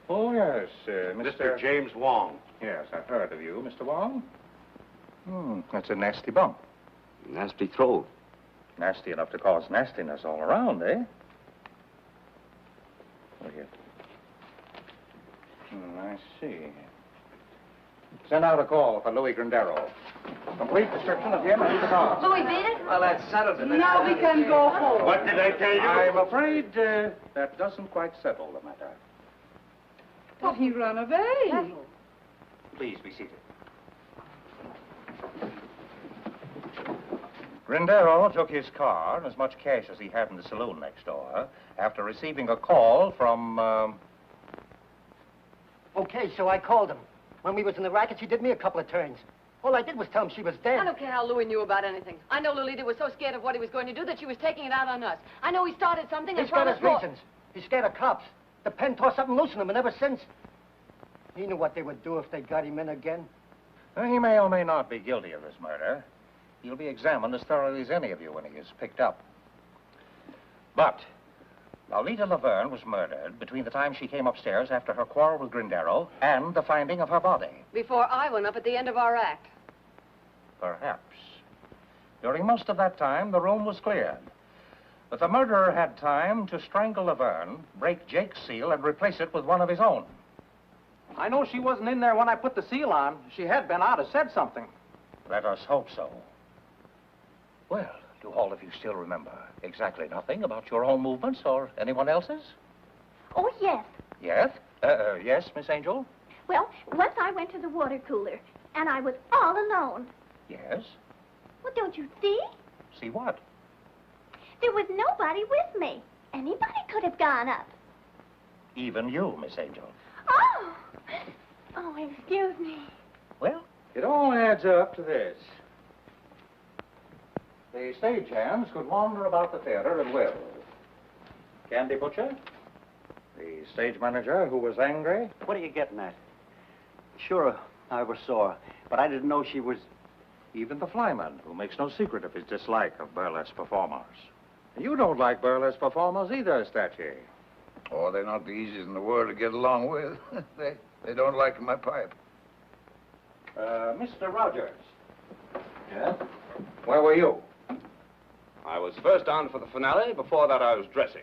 Oh, yes, Mr. James Wong. Yes, I've heard of you, Mr. Wong. That's a nasty bump. Nasty throw. Nasty enough to cause nastiness all around, eh? Look here. I see. Send out a call for Louis Grandero. Complete description of him and the car. Louis beat it? Well, that settles it. Now we can go home. What did I tell you? I'm afraid that doesn't quite settle the matter. But he ran away. Please be seated. Grindero took his car and as much cash as he had in the saloon next door after receiving a call from, Okay, so I called him. When we was in the racket, she did me a couple of turns. All I did was tell him she was dead. I don't care how Louis knew about anything. I know Lolita was so scared of what he was going to do that she was taking it out on us. I know he started something and He's got his promised more. reasons. He's scared of cops. The pen tore something loose in him, and ever since, he knew what they would do if they got him in again. He may or may not be guilty of this murder. He'll be examined as thoroughly as any of you when he is picked up. But Lolita Laverne was murdered between the time she came upstairs after her quarrel with Grindero and the finding of her body. Before I went up at the end of our act. Perhaps. During most of that time, the room was cleared. But the murderer had time to strangle Laverne, break Jake's seal, and replace it with one of his own. I know she wasn't in there when I put the seal on. She had been out, have said something. Let us hope so. Well, do all of you still remember exactly nothing about your own movements or anyone else's? Oh, yes. Yes? Yes, Miss Angel? Well, once I went to the water cooler, and I was all alone. Yes? Well, don't you see? See what? There was nobody with me. Anybody could have gone up. Even you, Miss Angel. Oh! Oh, excuse me. Well, it all adds up to this. The stagehands could wander about the theater at will. Candy Butcher, the stage manager who was angry. What are you getting at? Sure, I was sore, but I didn't know she was... Even the flyman, who makes no secret of his dislike of burlesque performers. You don't like burlesque performers either, Statue. Oh, they're not the easiest in the world to get along with. they don't like my pipe. Mr. Rogers. Yes? Where were you? I was first on for the finale. Before that, I was dressing.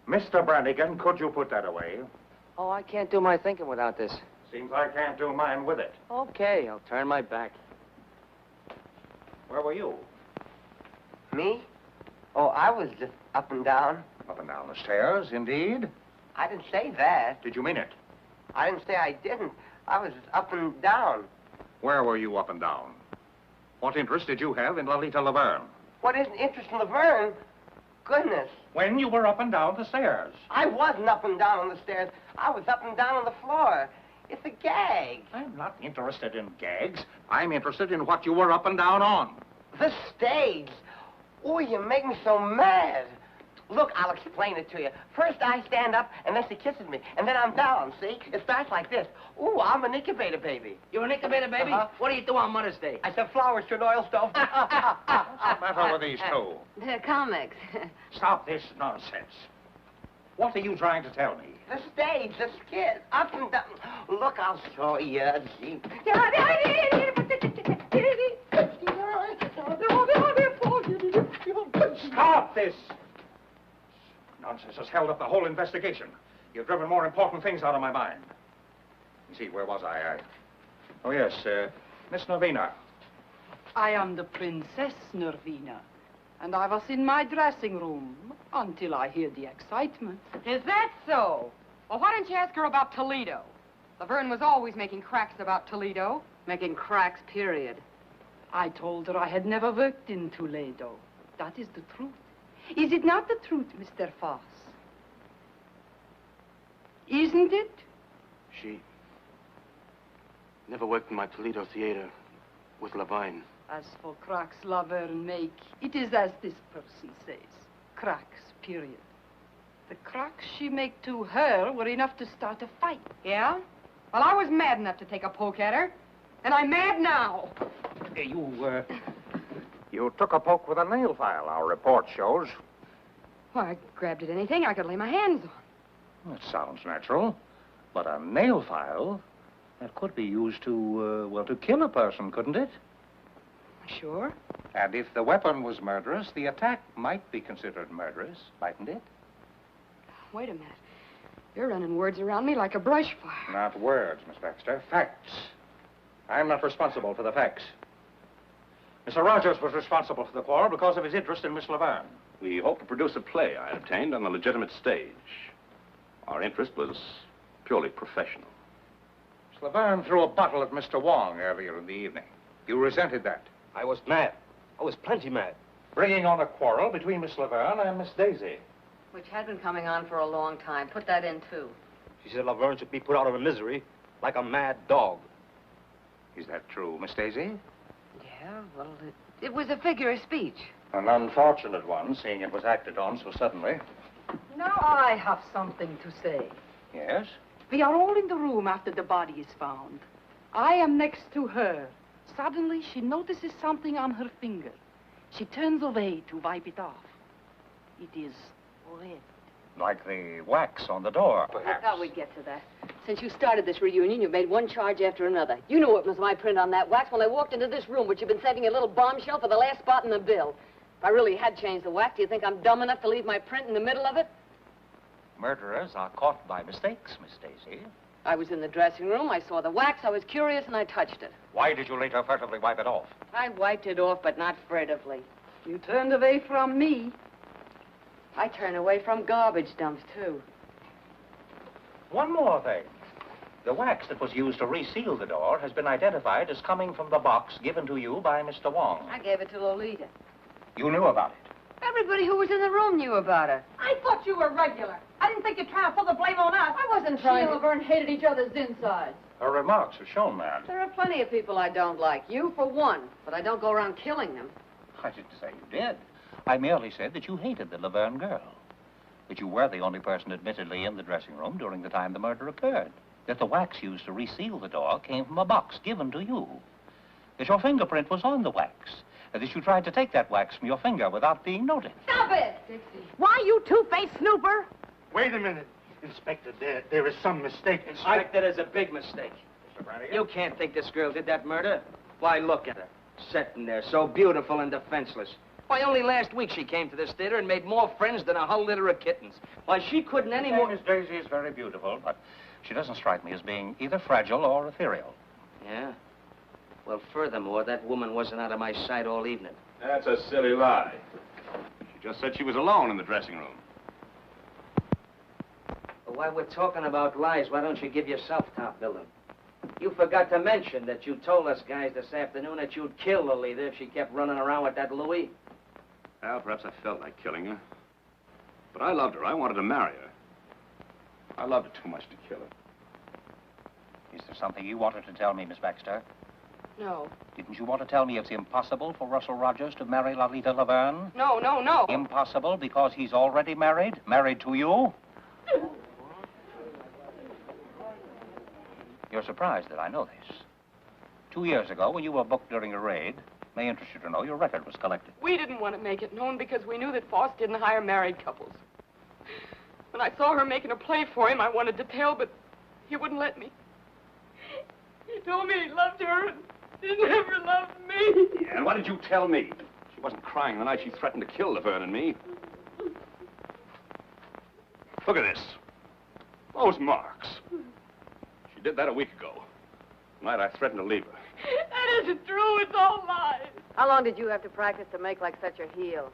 Mr. Brannigan, could you put that away? Oh, I can't do my thinking without this. Seems I can't do mine with it. Okay, I'll turn my back. Where were you? Me? Oh, I was just up and down. Up and down the stairs, indeed. I didn't say that. Did you mean it? I didn't say I didn't. I was just up and down. Where were you up and down? What interest did you have in Lolita Laverne? What is an interest in Laverne? Goodness. When you were up and down the stairs. I wasn't up and down on the stairs. I was up and down on the floor. It's a gag. I'm not interested in gags. I'm interested in what you were up and down on. The stage. Oh, you make me so mad. Look, I'll explain it to you. First, I stand up, and then she kisses me, and then I'm down, see? It starts like this. Ooh, I'm an incubator baby. You're an incubator baby? What do you do on Mother's Day? I sell flowers to an oil stove. What's the matter with these two? They're comics. Stop this nonsense. What are you trying to tell me? The stage, the skit, up and down. Look, I'll show you. Gee. Stop this! Nonsense has held up the whole investigation. You've driven more important things out of my mind. You see, where was I? Oh, yes, Miss Nervina. I am the Princess Nervina, and I was in my dressing room until I hear the excitement. Is that so? Well, why didn't you ask her about Toledo? Laverne was always making cracks about Toledo. Making cracks, period. I told her I had never worked in Toledo. That is the truth. Is it not the truth, Mr. Foss? Isn't it? She never worked in my Toledo theater with Lavine. As for cracks Laverne make, it is as this Percy says. Cracks, period. The cracks she make to her were enough to start a fight. Yeah? Well, I was mad enough to take a poke at her. And I'm mad now. You took a poke with a nail file, our report shows. Well, I grabbed at anything I could lay my hands on. That sounds natural. But a nail file, that could be used to, well, to kill a person, couldn't it? Sure. And if the weapon was murderous, the attack might be considered murderous, mightn't it? Wait a minute. You're running words around me like a brush fire. Not words, Miss Baxter. Facts. I'm not responsible for the facts. Mr. Rogers was responsible for the quarrel because of his interest in Miss Laverne. We hope to produce a play I obtained on the legitimate stage. Our interest was purely professional. Miss Laverne threw a bottle at Mr. Wong earlier in the evening. You resented that. I was mad. I was plenty mad. Bringing on a quarrel between Miss Laverne and Miss Daisy. Which had been coming on for a long time. Put that in, too. She said Laverne should be put out of her misery like a mad dog. Is that true, Miss Daisy? Yeah, well, it was a figure of speech. An unfortunate one, seeing it was acted on so suddenly. Now I have something to say. Yes? We are all in the room after the body is found. I am next to her. Suddenly, she notices something on her finger. She turns away to wipe it off. It is red. Like the wax on the door, I perhaps. thought we'd get to that. Since you started this reunion, you've made one charge after another. You knew it was my print on that wax when I walked into this room, which you've been saving a little bombshell for the last spot in the bill. If I really had changed the wax, do you think I'm dumb enough to leave my print in the middle of it? Murderers are caught by mistakes, Miss Daisy. I was in the dressing room, I saw the wax, I was curious, and I touched it. Why did you later furtively wipe it off? I wiped it off, but not furtively. You turned away from me. I turn away from garbage dumps, too. One more thing. The wax that was used to reseal the door has been identified as coming from the box given to you by Mr. Wong. I gave it to Lolita. You knew about it. Everybody who was in the room knew about it. I thought you were regular. I didn't think you'd try to pull the blame on us. I wasn't trying to... Laverne hated each other's insides. Her remarks have shown that. There are plenty of people I don't like. You, for one. But I don't go around killing them. I didn't say you did. I merely said that you hated the Laverne girl. That you were the only person admittedly in the dressing room during the time the murder occurred. That the wax used to reseal the door came from a box given to you. That your fingerprint was on the wax. That you tried to take that wax from your finger without being noticed. Stop it! Dixie. Why, you two-faced snooper? Wait a minute. Inspector, there is some mistake. Inspector, there's a big mistake. You can't think this girl did that murder. Why, look at her. Sitting there, so beautiful and defenseless. Why, only last week she came to this theater and made more friends than a whole litter of kittens. Why, she couldn't any more... Miss Daisy is very beautiful, but she doesn't strike me as being either fragile or ethereal. Yeah? Well, furthermore, that woman wasn't out of my sight all evening. That's a silly lie. She just said she was alone in the dressing room. But while we're talking about lies, why don't you give yourself top billing? You forgot to mention that you told us guys this afternoon that you'd kill Lolita if she kept running around with that Louis. Well, perhaps I felt like killing her. But I loved her. I wanted to marry her. I loved her too much to kill her. Is there something you wanted to tell me, Miss Baxter? No. Didn't you want to tell me it's impossible for Russell Rogers to marry Lolita Laverne? No, no, no. Impossible because he's already married? Married to you? You're surprised that I know this. 2 years ago, when you were booked during a raid, may interest you to know your record was collected. We didn't want to make it known because we knew that Foss didn't hire married couples. When I saw her making a play for him, I wanted to tell, but he wouldn't let me. He told me he loved her and he never loved me. Yeah, and why did you tell me? She wasn't crying the night she threatened to kill Laverne and me. Look at this. Those marks. She did that a week ago. The night I threatened to leave her. That isn't true. It's all lies. How long did you have to practice to make like such a heel?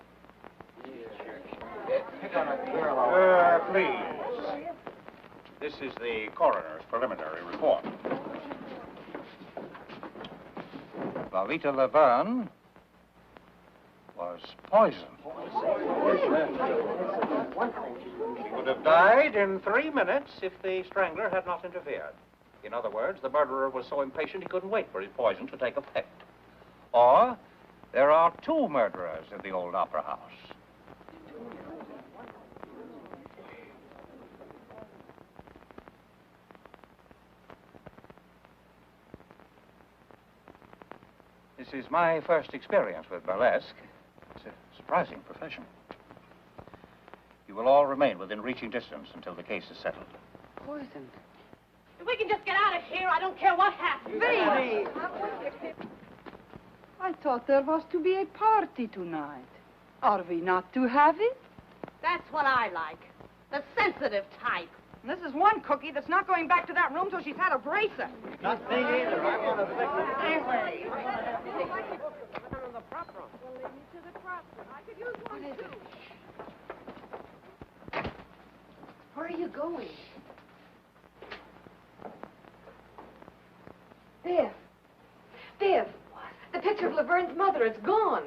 Please. This is the coroner's preliminary report. Lolita Laverne was poisoned. She would have died in 3 minutes if the strangler had not interfered. In other words, the murderer was so impatient he couldn't wait for his poison to take effect. Or, there are 2 murderers in the old opera house. This is my first experience with burlesque. It's a surprising profession. You will all remain within reaching distance until the case is settled. Poisoned. If we can just get out of here, I don't care what happens. Baby! I thought there was to be a party tonight. Are we not to have it? That's what I like. The sensitive type. And this is one cookie that's not going back to that room till she's had a bracer. Not me either. I want to fix it anyway. Where are you going? Biff. Biff. What? The picture of Laverne's mother, it's gone.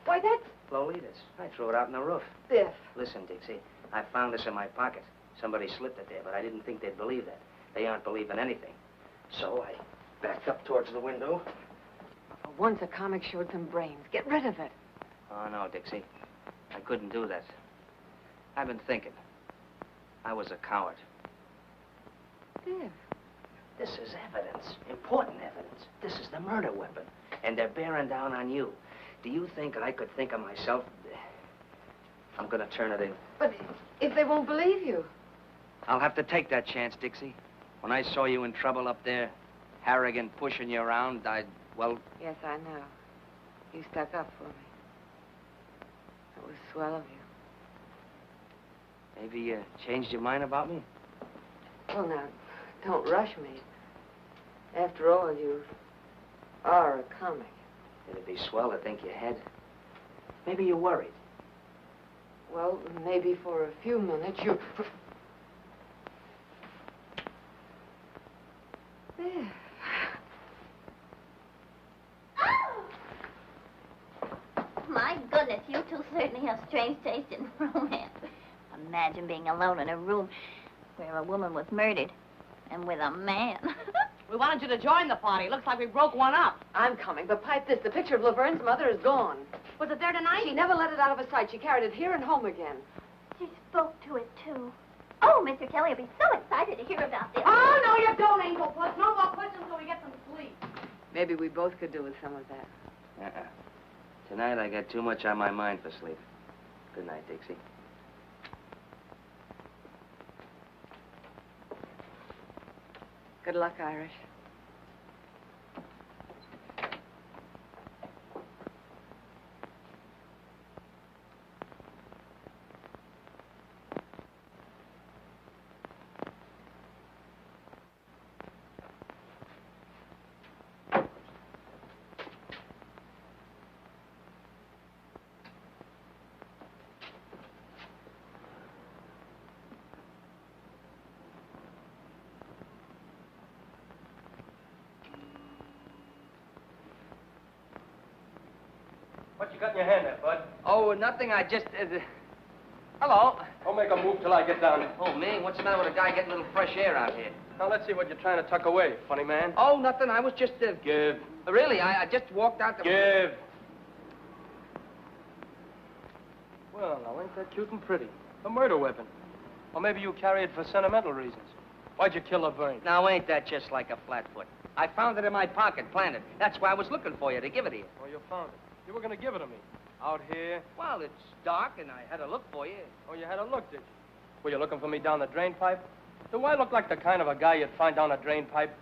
Why, that's... Lolita's. I threw it out on the roof. Biff. Listen, Dixie, I found this in my pocket. Somebody slipped it there, but I didn't think they'd believe that. They aren't believing anything. So I backed up towards the window. For once a comic showed some brains. Get rid of it. Oh, no, Dixie. I couldn't do that. I've been thinking. I was a coward. Biff. This is evidence. Important evidence. This is the murder weapon. And they're bearing down on you. Do you think I could think of myself? I'm gonna turn it in. But if they won't believe you? I'll have to take that chance, Dixie. When I saw you in trouble up there, Harrigan pushing you around, well... Yes, I know. You stuck up for me. It was swell of you. Maybe you changed your mind about me? Well, now, don't rush me. After all, you are a comic. It'd be swell to think you had. Maybe you're worried. Well, maybe for a few minutes you... There. My goodness, you two certainly have strange taste in romance. Imagine being alone in a room where a woman was murdered and with a man. We wanted you to join the party. Looks like we broke one up. I'm coming, but pipe this. The picture of Laverne's mother is gone. Was it there tonight? She never let it out of her sight. She carried it here and home again. She spoke to it, too. Oh, Mr. Kelly will be so excited to hear about this. Oh, no, you don't, Angel Puss. No more questions until we get some sleep. Maybe we both could do with some of that. Tonight I got too much on my mind for sleep. Good night, Dixie. Good luck, Irish. What you got in your hand there, Bud? Oh, nothing. I just... Hello. Don't make a move till I get down there. Oh, me? What's the matter with a guy getting a little fresh air out here? Now, let's see what you're trying to tuck away, funny man. Oh, nothing. I was just... Give. Really, I just walked out the... Give. Well, now, ain't that cute and pretty? A murder weapon. Or maybe you carry it for sentimental reasons. Why'd you kill Laverne? Now, ain't that just like a flatfoot? I found it in my pocket, planted. That's why I was looking for you, to give it to you. Oh, you found it. You were going to give it to me. Out here? Well, it's dark, and I had to look for you. Oh, you had a look, did you? Were you looking for me down the drain pipe? Do I look like the kind of a guy you'd find down a drain pipe?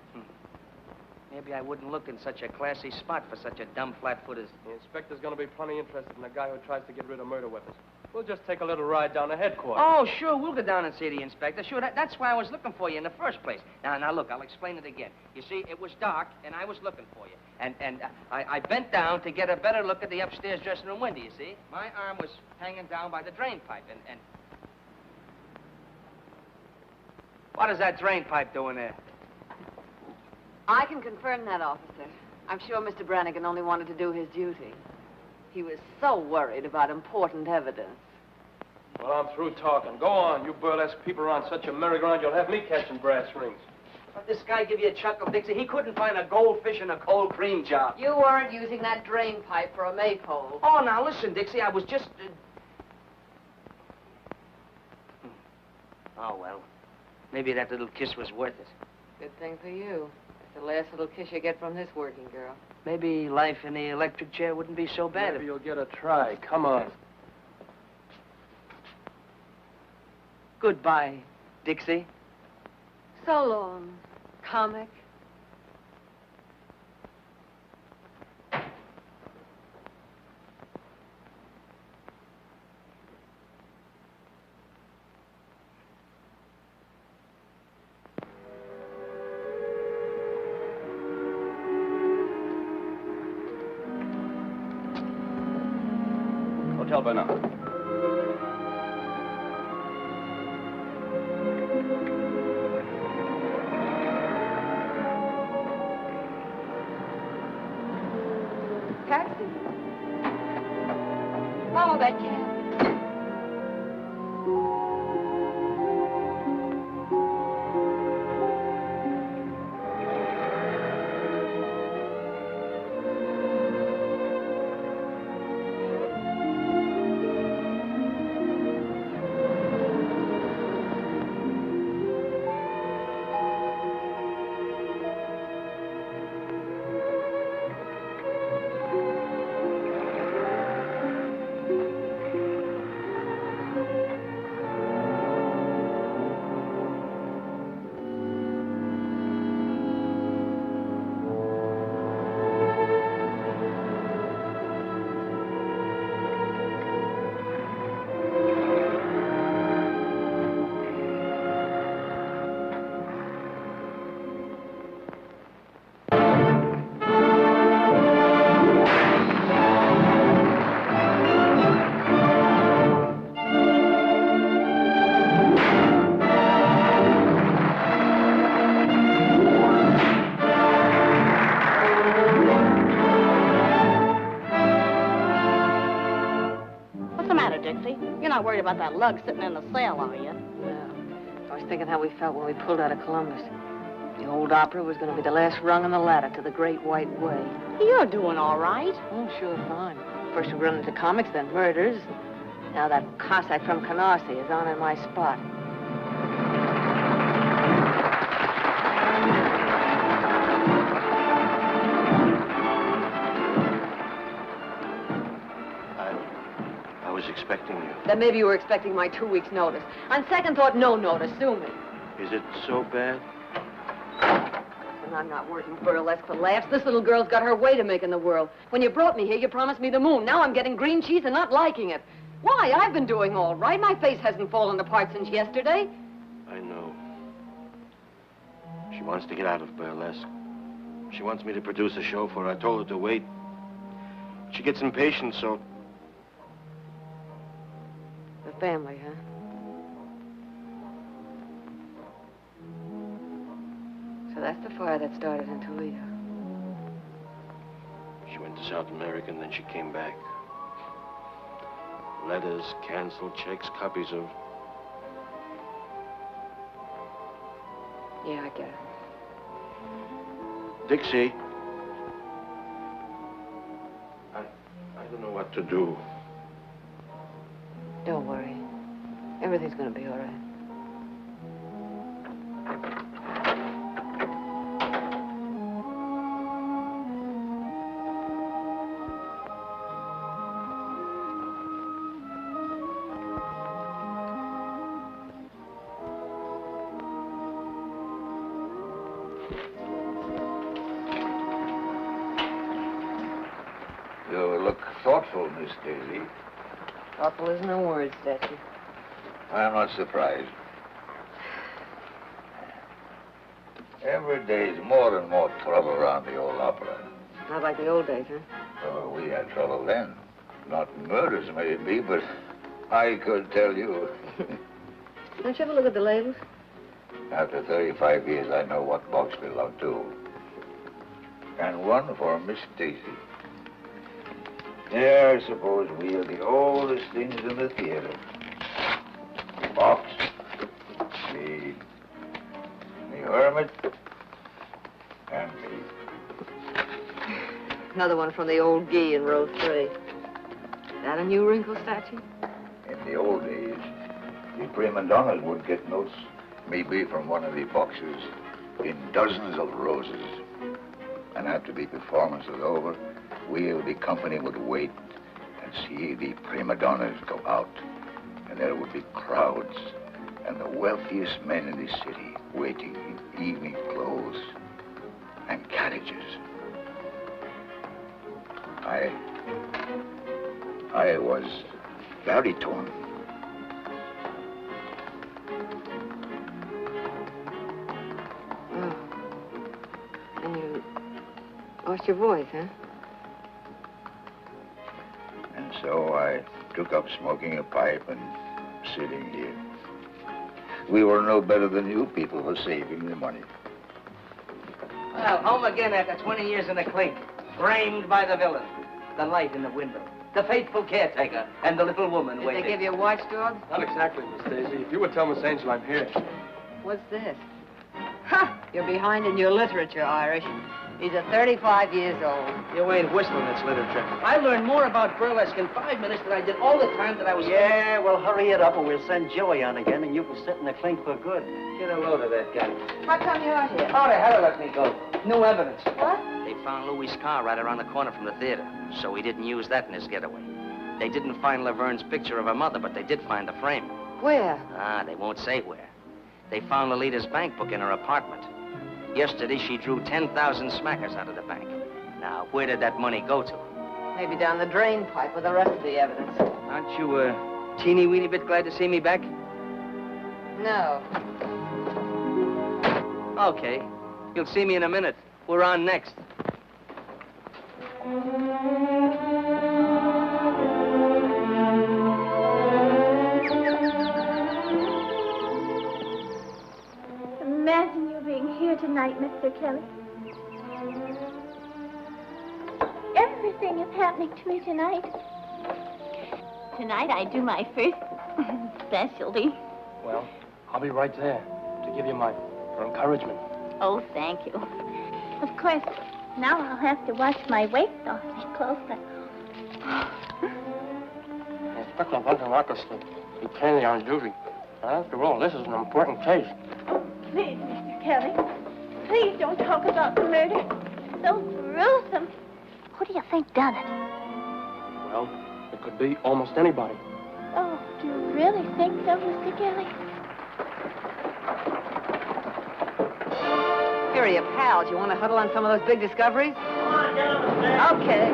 Maybe I wouldn't look in such a classy spot for such a dumb flatfoot as... The inspector's going to be plenty interested in a guy who tries to get rid of murder weapons. We'll just take a little ride down to headquarters. Oh, sure, we'll go down and see the inspector. Sure, that's why I was looking for you in the first place. Now, look, I'll explain it again. You see, it was dark, and I was looking for you. And I bent down to get a better look at the upstairs dressing room window, you see? My arm was hanging down by the drain pipe, and... What is that drain pipe doing there? I can confirm that, officer. I'm sure Mr. Brannigan only wanted to do his duty. He was so worried about important evidence. Well, I'm through talking. Go on. You burlesque people around such a merry-go-round, you'll have me catching brass rings. Let this guy give you a chuckle, Dixie. He couldn't find a goldfish in a cold cream jar. You weren't using that drain pipe for a maypole. Oh, now, listen, Dixie. I was just... Oh, well. Maybe that little kiss was worth it. Good thing for you. It's the last little kiss you get from this working girl. Maybe life in the electric chair wouldn't be so bad. Maybe you'll get a try. Come on. Goodbye, Dixie. So long, comic. Hotel Bernard. Dixie. Follow that cat. Not worried about that lug sitting in the sail, are you? No. I was thinking how we felt when we pulled out of Columbus. The old opera was going to be the last rung on the ladder to the Great White Way. You're doing all right. Oh, sure, fine. First we run into comics, then murders. Now that Cossack from Canarsie is on in my spot. I was expecting you. Then maybe you were expecting my 2 weeks' notice. On second thought, no notice. Sue me. Is it so bad? And I'm not working burlesque for laughs. This little girl's got her way to make in the world. When you brought me here, you promised me the moon. Now I'm getting green cheese and not liking it. Why? I've been doing all right. My face hasn't fallen apart since yesterday. I know. She wants to get out of burlesque. She wants me to produce a show for her. I told her to wait. She gets impatient, so... The family, huh? So that's the fire that started in Toledo. She went to South America and then she came back. Letters, canceled checks, copies of... Yeah, I get it. Dixie. I don't know what to do. Don't worry. Everything's gonna be all right. You look thoughtful, Miss Daisy. Thoughtful isn't a word, Statue. I'm not surprised. Every day's more and more trouble around the old opera. Not like the old days, huh? Oh, we had trouble then. Not murders, maybe, but I could tell you. Don't you ever look at the labels? After 35 years, I know what box belonged to. And one for Miss Daisy. Yeah, I suppose we are the oldest things in the theater. The box, the hermit, and me. Another one from the old Guy in row 3. That a new wrinkle, Statue? In the old days, the prima donnas would get notes, maybe from one of the boxes, in dozens of roses. And after the performance was over, we of the company would wait and see the prima donnas go out. And there would be crowds and the wealthiest men in the city waiting in evening clothes and carriages. I was very torn. Oh. And you lost your voice, huh? And so I took up smoking a pipe and sitting here. We were no better than you people for saving the money. Well, home again after 20 years in the clink. Framed by the villain. the light in the window, the faithful caretaker, and the little woman Did waiting. they give you watchdogs? Not exactly, Miss Daisy. If you would tell Miss Angel I'm here. What's this? Ha! You're behind in your literature, Irish. He's 35 years old. You ain't whistling, it's literature. I learned more about burlesque in 5 minutes than I did all the time that I was... Yeah, well, hurry it up or we'll send Joey on again and you can sit in the clink for good. Get a load of that guy. How come you're here? Oh, they had to let me go. No evidence. What? They found Louis' car right around the corner from the theater, so he didn't use that in his getaway. They didn't find Laverne's picture of her mother, but they did find the frame. Where? They won't say where. They found Lolita's bank book in her apartment. Yesterday, she drew 10,000 smackers out of the bank. Now, where did that money go to? Maybe down the drain pipe with the rest of the evidence. Aren't you a teeny-weeny bit glad to see me back? No. Okay. You'll see me in a minute. We're on next. Imagine you being here tonight, Mr. Kelly. Everything is happening to me tonight. Tonight I do my first specialty. Well, I'll be right there to give you my encouragement. Oh, thank you. Of course, now I'll have to watch my weight awfully closely. Inspector Bunton like us to be plainly on duty. After all, this is an important case. Please, Mr. Kelly, please don't talk about the murder. So gruesome. Who do you think done it? Well, it could be almost anybody. Oh, do you really think so, Mr. Kelly? Here are your pals. You want to huddle on some of those big discoveries? Come on, get on the stairs. Okay.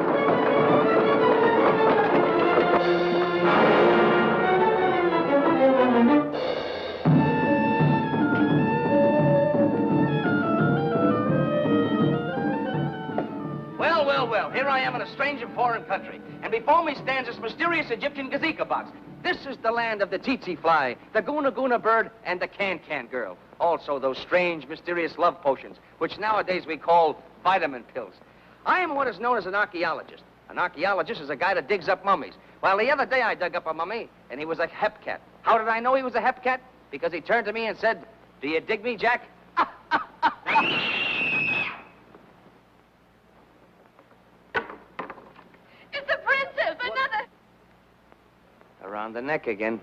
Well, here I am in a strange and foreign country, and before me stands this mysterious Egyptian gazika box. This is the land of the tsetse fly, the guna guna bird, and the can-can girl. Also those strange, mysterious love potions, which nowadays we call vitamin pills. I am what is known as an archaeologist. An archaeologist is a guy that digs up mummies. Well, the other day I dug up a mummy, and he was a hepcat. How did I know he was a hepcat? Because he turned to me and said, "Do you dig me, Jack?" It's the princess, another... Around the neck again.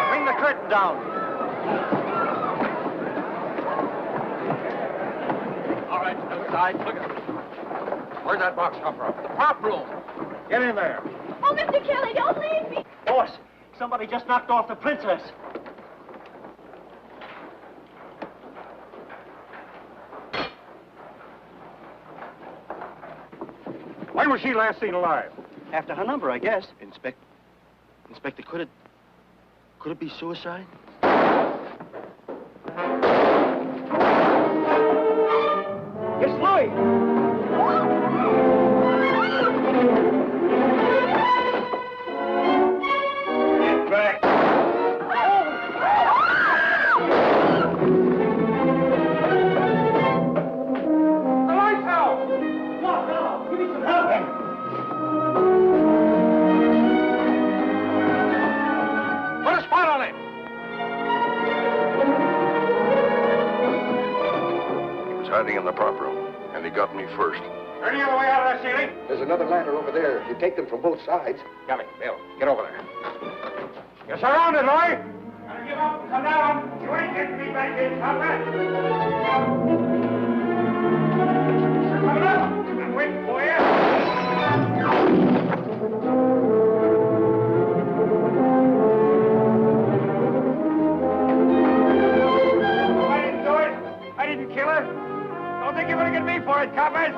Bring the curtain down. All right, outside. Look at it. Where'd that box come from? The prop room. Get in there. Oh, Mr. Kelly, don't leave me. Boss, somebody just knocked off the princess. When was she last seen alive? After her number, I guess. Inspector, could it be suicide? It's Louis. Get back. The lights out! No, give me some help. Put a spot on him. He was hiding in the prop room, and he got me first. Any other way out of that ceiling? There's another ladder over there. You take them from both sides. Got it. Bill, get over there. You're surrounded, Lloyd. Gotta give up and come down. You ain't getting me back in, Conrad. Coming up. I'm waiting for you. I didn't do it. I didn't kill her. Don't think you're gonna get me for it, coppers.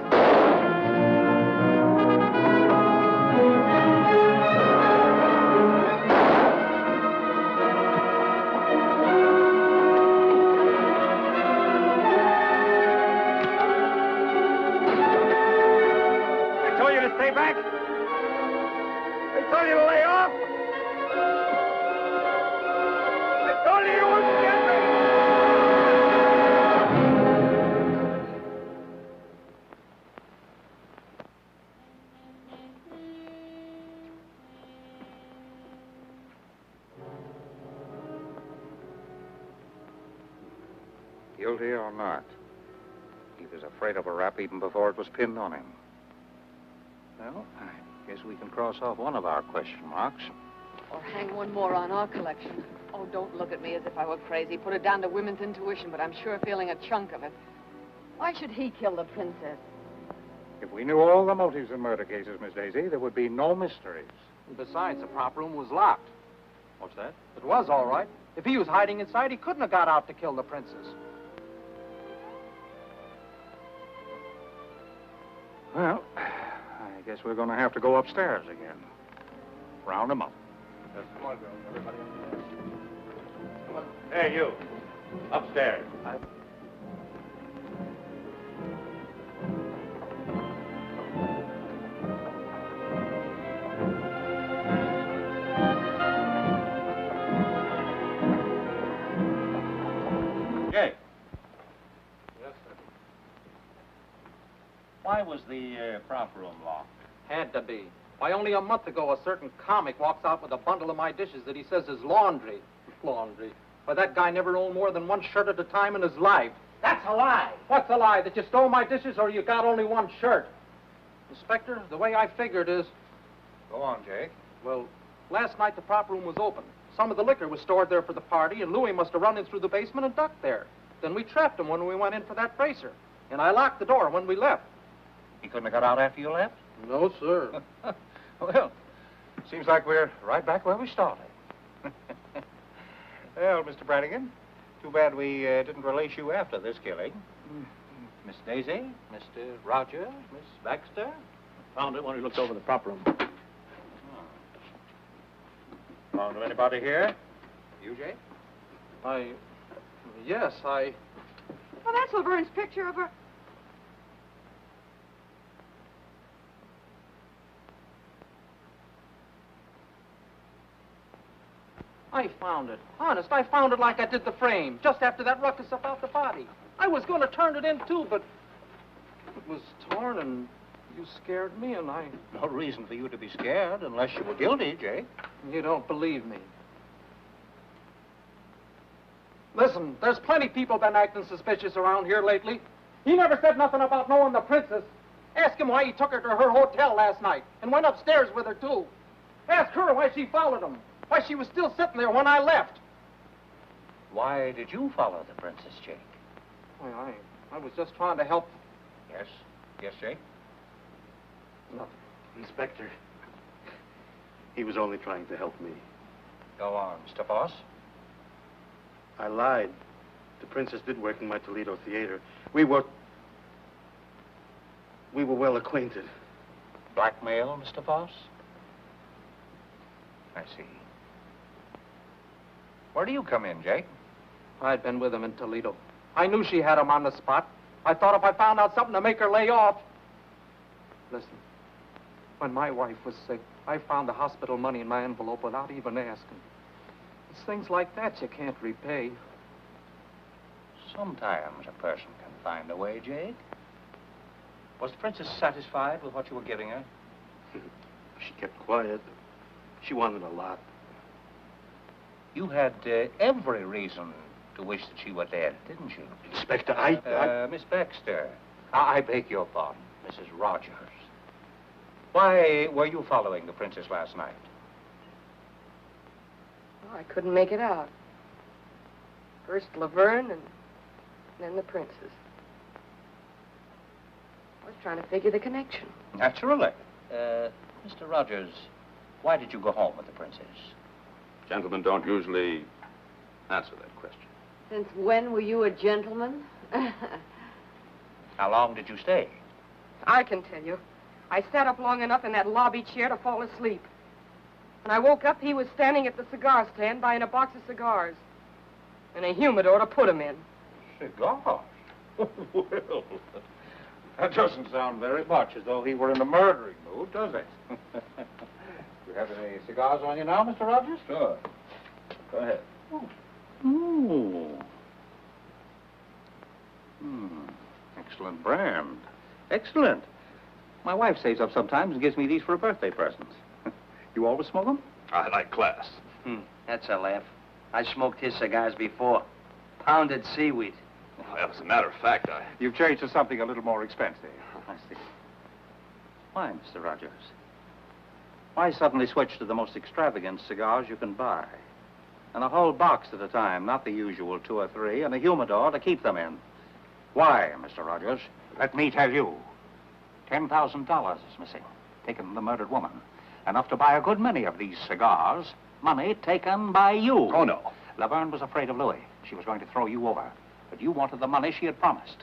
I told you to stay back. I told you to lay off. I told you you wouldn't get me. Guilty or not, he was afraid of a rap even before it was pinned on him. Well, I guess we can cross off one of our question marks. Or hang one more on our collection. Oh, don't look at me as if I were crazy. Put it down to women's intuition, but I'm sure feeling a chunk of it. Why should he kill the princess? If we knew all the motives in murder cases, Miss Daisy, there would be no mysteries. And besides, the prop room was locked. What's that? It was all right. If he was hiding inside, he couldn't have got out to kill the princess. Well, I guess we're going to have to go upstairs again. Round them up. Yes, come on, girls. Everybody upstairs. Come on. Hey, you. Upstairs. Jake, Yes, sir. why was the prop room locked? Had to be. Why, only a month ago, a certain comic walks out with a bundle of my dishes that he says is laundry. Laundry. Why, that guy never owned more than one shirt at a time in his life. That's a lie. What's a lie? That you stole my dishes or you got only one shirt? Inspector, the way I figured is... Go on, Jake. Well, last night the prop room was open. Some of the liquor was stored there for the party, and Louis must have run in through the basement and ducked there. Then we trapped him when we went in for that bracer. And I locked the door when we left. He couldn't have got out after you left? No, sir. Well, seems like we're right back where we started. Well, Mr. Brannigan, too bad we didn't release you after this killing. Miss Daisy, Mr. Roger, Miss Baxter? Found it when we looked over the prop room. Found anybody here? You, Jake? Yes, I... Well, that's Laverne's picture of her. I found it. Honest, I found it like I did the frame, just after that ruckus about the body. I was going to turn it in, too, but it was torn, and you scared me, and I... No reason for you to be scared unless you were guilty, Jake. You don't believe me. Listen, there's plenty people been acting suspicious around here lately. He never said nothing about knowing the princess. Ask him why he took her to her hotel last night and went upstairs with her, too. Ask her why she followed him. Why she was still sitting there when I left. Why did you follow the princess, Jake? Why, I was just trying to help. Yes? Yes, Jake? Nothing. Inspector, he was only trying to help me. Go on, Mr. Foss. I lied. The princess did work in my Toledo theater. We were well acquainted. Blackmail, Mr. Foss? I see. Where do you come in, Jake? I'd been with him in Toledo. I knew she had him on the spot. I thought if I found out something to make her lay off... Listen, when my wife was sick, I found the hospital money in my envelope without even asking. It's things like that you can't repay. Sometimes a person can find a way, Jake. Was the princess satisfied with what you were giving her? She kept quiet. She wanted a lot. You had every reason to wish that she were dead, didn't you? Inspector, Miss Baxter, I beg your pardon, Mrs. Rogers. Why were you following the princess last night? Oh, I couldn't make it out. First Laverne and then the princess. I was trying to figure the connection. Naturally. Mr. Rogers, why did you go home with the princess? Gentlemen don't usually answer that question. Since when were you a gentleman? How long did you stay? I can tell you. I sat up long enough in that lobby chair to fall asleep. When I woke up, he was standing at the cigar stand buying a box of cigars. And a humidor to put them in. Cigars? Well, that doesn't sound very much as though he were in a murdering mood, does it? You have any cigars on you now, Mr. Rogers? Sure. Go ahead. Ooh. Excellent brand. Excellent. My wife saves up sometimes and gives me these for a birthday present. You always smoke them? I like class. That's a laugh. I smoked his cigars before. Pounded seaweed. Well, as a matter of fact, You've changed to something a little more expensive. I see. Why, Mr. Rogers? Why suddenly switch to the most extravagant cigars you can buy? And a whole box at a time, not the usual 2 or 3, and a humidor to keep them in. Why, Mr. Rogers? Let me tell you. $10,000 is missing, taken from the murdered woman. Enough to buy a good many of these cigars. Money taken by you. Oh, no. Laverne was afraid of Louis. She was going to throw you over. But you wanted the money she had promised.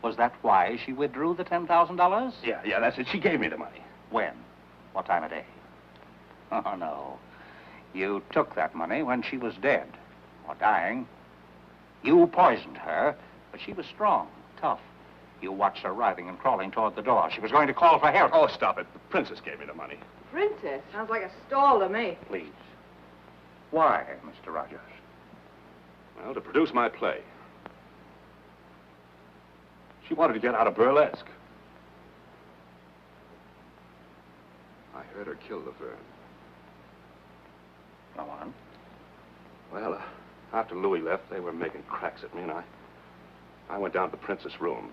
Was that why she withdrew the $10,000? Yeah, that's it. She gave me the money. When? What time of day? Oh, no. You took that money when she was dead, or dying. You poisoned her, but she was strong, tough. You watched her writhing and crawling toward the door. She was going to call for help. Oh, stop it. The princess gave me the money. Princess? Sounds like a stall to me. Please. Why, Mr. Rogers? Well, to produce my play. She wanted to get out of burlesque. I heard her kill Laverne. Go on. Well, after Louis left, they were making cracks at me, and I went down to the princess' room.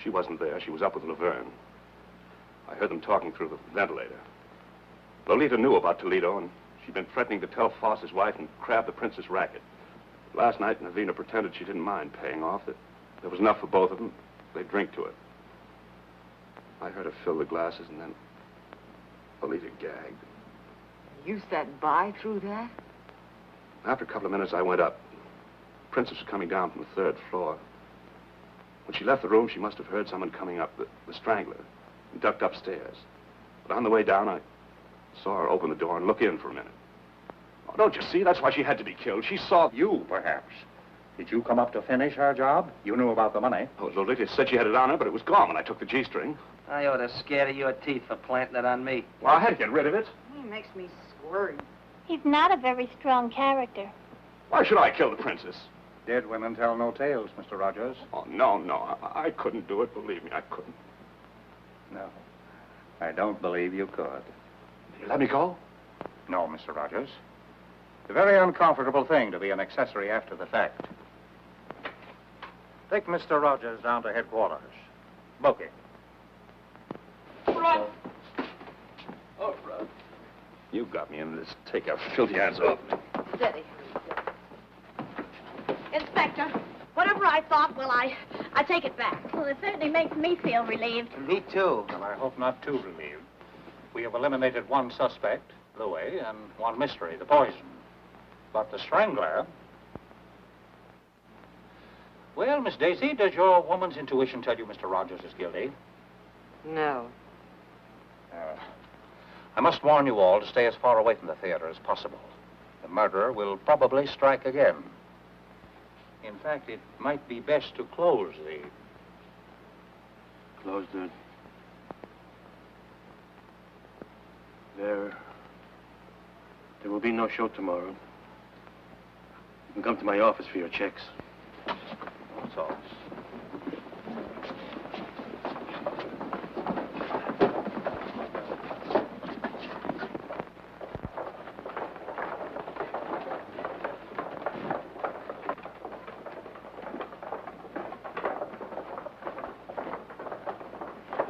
She wasn't there. She was up with Laverne. I heard them talking through the ventilator. Lolita knew about Toledo, and she'd been threatening to tell Foss's wife and crab the princess racket. Last night, Navina pretended she didn't mind paying off, that there was enough for both of them. They'd drink to it. I heard her fill the glasses, and then Lolita gagged. You sat by through that? After a couple of minutes, I went up. The princess was coming down from the 3rd floor. When she left the room, she must have heard someone coming up, the strangler, and ducked upstairs. But on the way down, I saw her open the door and look in for a minute. Oh, don't you see? That's why she had to be killed. She saw... You, perhaps. Did you come up to finish her job? You knew about the money. Oh, Lolita said she had it on her, but it was gone when I took the G-string. I ought to scare your teeth for planting it on me. Well, I had to get rid of it. He makes me squirm. He's not a very strong character. Why should I kill the princess? Dead women tell no tales, Mr. Rogers. Oh, no. I couldn't do it. Believe me, I couldn't. No. I don't believe you could. You let me go? No, Mr. Rogers. It's a very uncomfortable thing to be an accessory after the fact. Take Mr. Rogers down to headquarters. Book it. Run! Oh, Run. You got me in this. Take your filthy hands off me. Steady. Inspector, whatever I thought, well, I take it back. Well, it certainly makes me feel relieved. Me too. Well, I hope not too relieved. We have eliminated one suspect, Louis, and one mystery, the poison. But the strangler... Well, Miss Daisy, does your woman's intuition tell you Mr. Rogers is guilty? No. I must warn you all to stay as far away from the theater as possible. The murderer will probably strike again. In fact, it might be best to close the... Close the... There will be no show tomorrow. You can come to my office for your checks. That's all.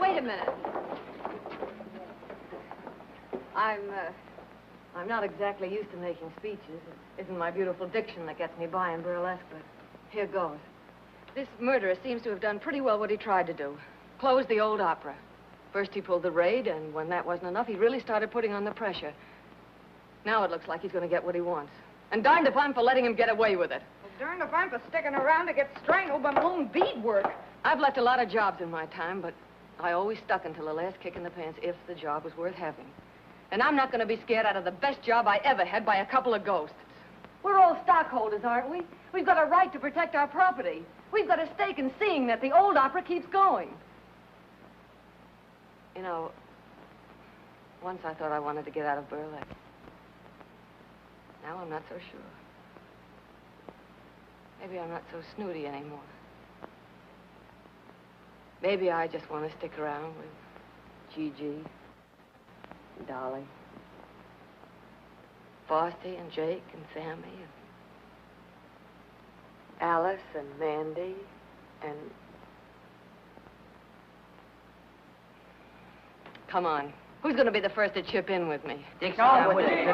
Wait a minute. I'm not exactly used to making speeches. It isn't my beautiful diction that gets me by in burlesque, but here goes. This murderer seems to have done pretty well what he tried to do. Close the old opera. First he pulled the raid, and when that wasn't enough, he really started putting on the pressure. Now it looks like he's going to get what he wants. And darned if I'm for letting him get away with it. Well, darned if I'm for sticking around to get strangled by my own beadwork. I've left a lot of jobs in my time, but I always stuck until the last kick in the pants if the job was worth having. And I'm not going to be scared out of the best job I ever had by a couple of ghosts. We're all stockholders, aren't we? We've got a right to protect our property. We've got a stake in seeing that the old opera keeps going. You know, once I thought I wanted to get out of burlesque. Now I'm not so sure. Maybe I'm not so snooty anymore. Maybe I just want to stick around with Gigi, and Dolly, Frosty and Jake and Sammy. Alice and Mandy and... Come on. Who's going to be the first to chip in with me? Dixie, I'm with you.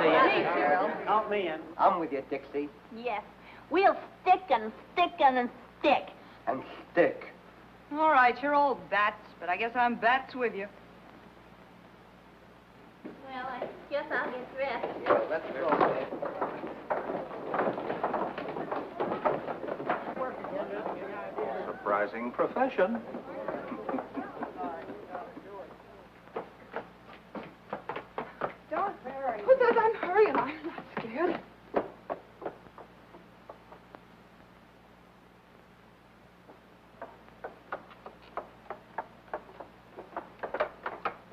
Count me in. I'm with you, Dixie. Yes. We'll stick and stick and stick. And stick. All right, you're all bats, but I guess I'm bats with you. Well, I guess I'll get dressed. Yeah, let's go. Surprising profession. Don't hurry. Who says I'm hurrying? I'm not scared.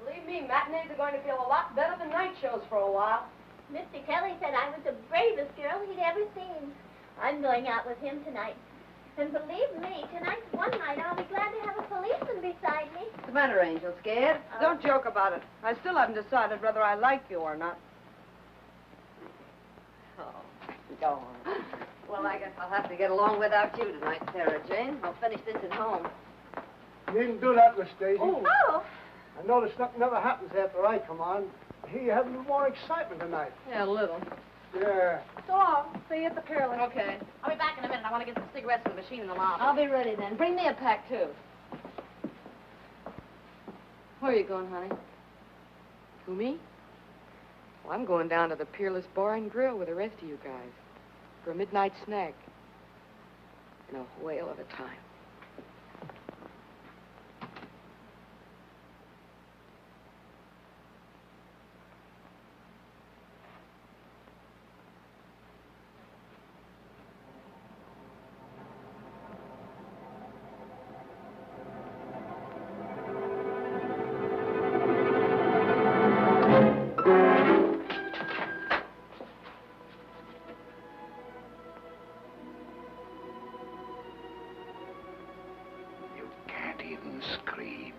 Believe me, matinees are going to feel a lot better than night shows for a while. Mr. Kelly said I was the bravest girl he'd ever seen. I'm going out with him tonight. And believe me, tonight's one night I'll be glad to have a policeman beside me. What's the matter, Angel? Scared? Don't joke about it. I still haven't decided whether I like you or not. Oh, go on. Well, I guess I'll have to get along without you tonight, Sarah Jane. I'll finish this at home. You needn't do that, Miss Daisy. Oh. I notice nothing ever happens after I come on. Here you have a little more excitement tonight. Yeah, a little. Yeah. So long. See you at the Peerless. Okay. I'll be back in a minute. I want to get some cigarettes in the machine in the lobby. I'll be ready then. Bring me a pack, too. Where are you going, honey? Who, me? Well, I'm going down to the Peerless Bar and Grill with the rest of you guys for a midnight snack. And a whale of a time. Scream.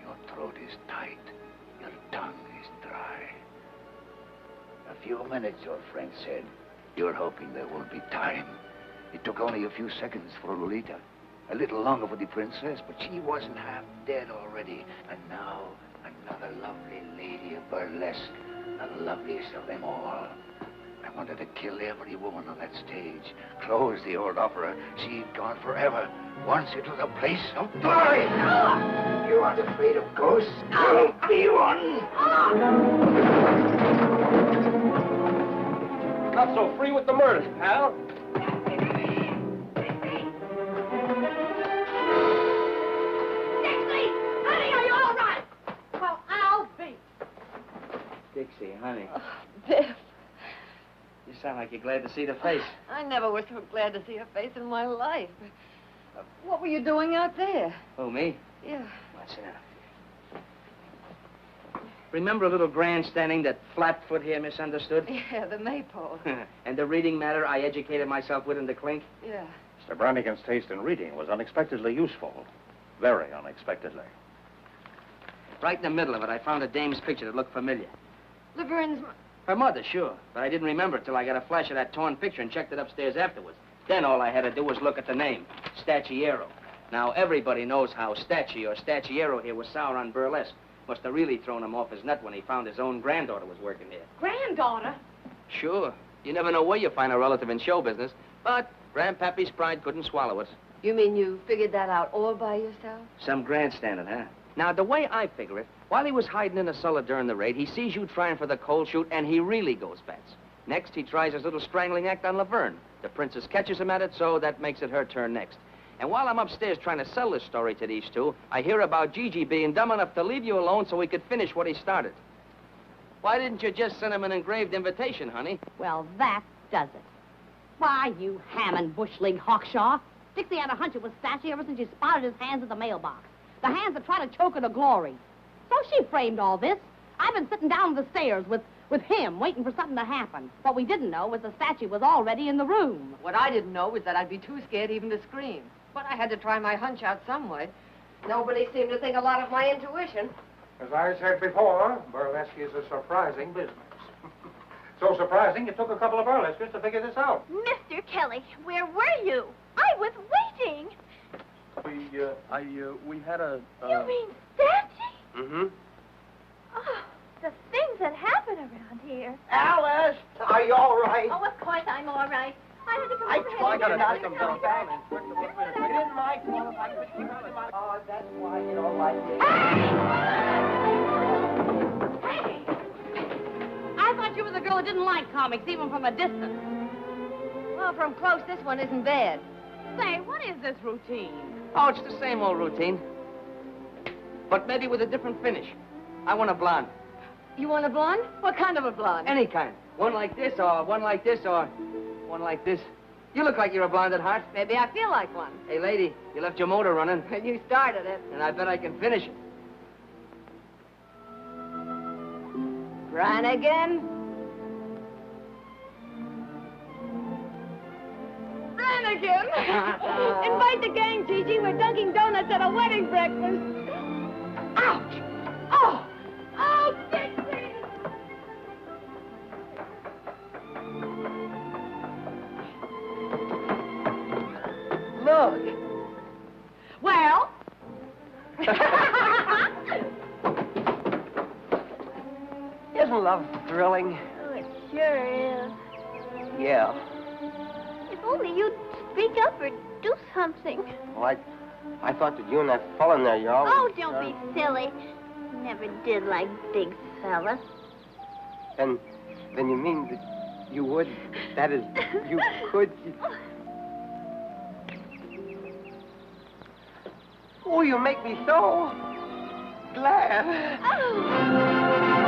Your throat is tight. Your tongue is dry. A few minutes, your friend said. You're hoping there won't be time. It took only a few seconds for Lolita. A little longer for the princess, but she wasn't half dead already. And now, another lovely lady of burlesque. The loveliest of them all. I wanted to kill every woman on that stage. Close the old opera. She'd gone forever. Once it was a place of glory. You aren't afraid of ghosts? I'll be one. Not so free with the murders, pal. Dixie! Honey, are you all right? Well, I'll be. Dixie, honey. Oh, Biff. You sound like you're glad to see the face. I never was so glad to see a face in my life. What were you doing out there? Who, me? Yeah. What's that? Remember a little grandstanding that Flatfoot here misunderstood? Yeah, the maypole. And the reading matter I educated myself with in the clink? Yeah. Mr. Brannigan's taste in reading was unexpectedly useful. Very unexpectedly. Right in the middle of it, I found a dame's picture that looked familiar. Laverne's... Her mother, sure. But I didn't remember it till I got a flash of that torn picture and checked it upstairs afterwards. Then all I had to do was look at the name, Stacciero. Now, everybody knows how Stacci or Stacciero here was sour on burlesque. Must have really thrown him off his nut when he found his own granddaughter was working here. Granddaughter? Sure. You never know where you find a relative in show business. But Grandpappy's pride couldn't swallow it. You mean you figured that out all by yourself? Some grandstanding, huh? Now, the way I figure it, while he was hiding in the cellar during the raid, he sees you trying for the cold shoot, and he really goes bats. Next, he tries his little strangling act on Laverne. The princess catches him at it, so that makes it her turn next. And while I'm upstairs trying to sell this story to these two, I hear about Gigi being dumb enough to leave you alone so he could finish what he started. Why didn't you just send him an engraved invitation, honey? Well, that does it. Why, you ham and bush-league hawkshaw. Dixie had a hunch it was Stacci ever since she spotted his hands at the mailbox. The hands that try to choke her to glory. So she framed all this. I've been sitting down on the stairs with him, waiting for something to happen. What we didn't know was the statue was already in the room. What I didn't know was that I'd be too scared even to scream. But I had to try my hunch out some way. Nobody seemed to think a lot of my intuition. As I said before, burlesque is a surprising business. So surprising, it took a couple of burlesquers to figure this out. Mr. Kelly, where were you? I was waiting. We had a... You mean Stancy? Mm-hmm. Oh, the things that happen around here. Alice, are you all right? Oh, of course I'm all right. I had to come I over here. tried to knock him You down. You didn't mind. Oh, that's why you don't like me. I thought you were the girl who didn't like comics, even from a distance. Well, from close, this one isn't bad. Say, what is this routine? Oh, it's the same old routine. But maybe with a different finish. I want a blonde. You want a blonde? What kind of a blonde? Any kind. One like this, or one like this, or one like this. You look like you're a blonde at heart. Maybe I feel like one. Hey, lady, you left your motor running. You started it. And I bet I can finish it. Brannigan? Brannigan! Invite the gang, Gigi. We're dunking donuts at a wedding breakfast. Ouch! Oh! Oh, Dixie! Look. Well? Isn't love thrilling? Oh, it sure is. Yeah. If only you'd speak up or do something. Well, I thought that you and that fella in there, you always... Oh, don't be silly. Never did like big fellas. Then you mean that you would... That is, you could... Oh, you make me so glad. Oh.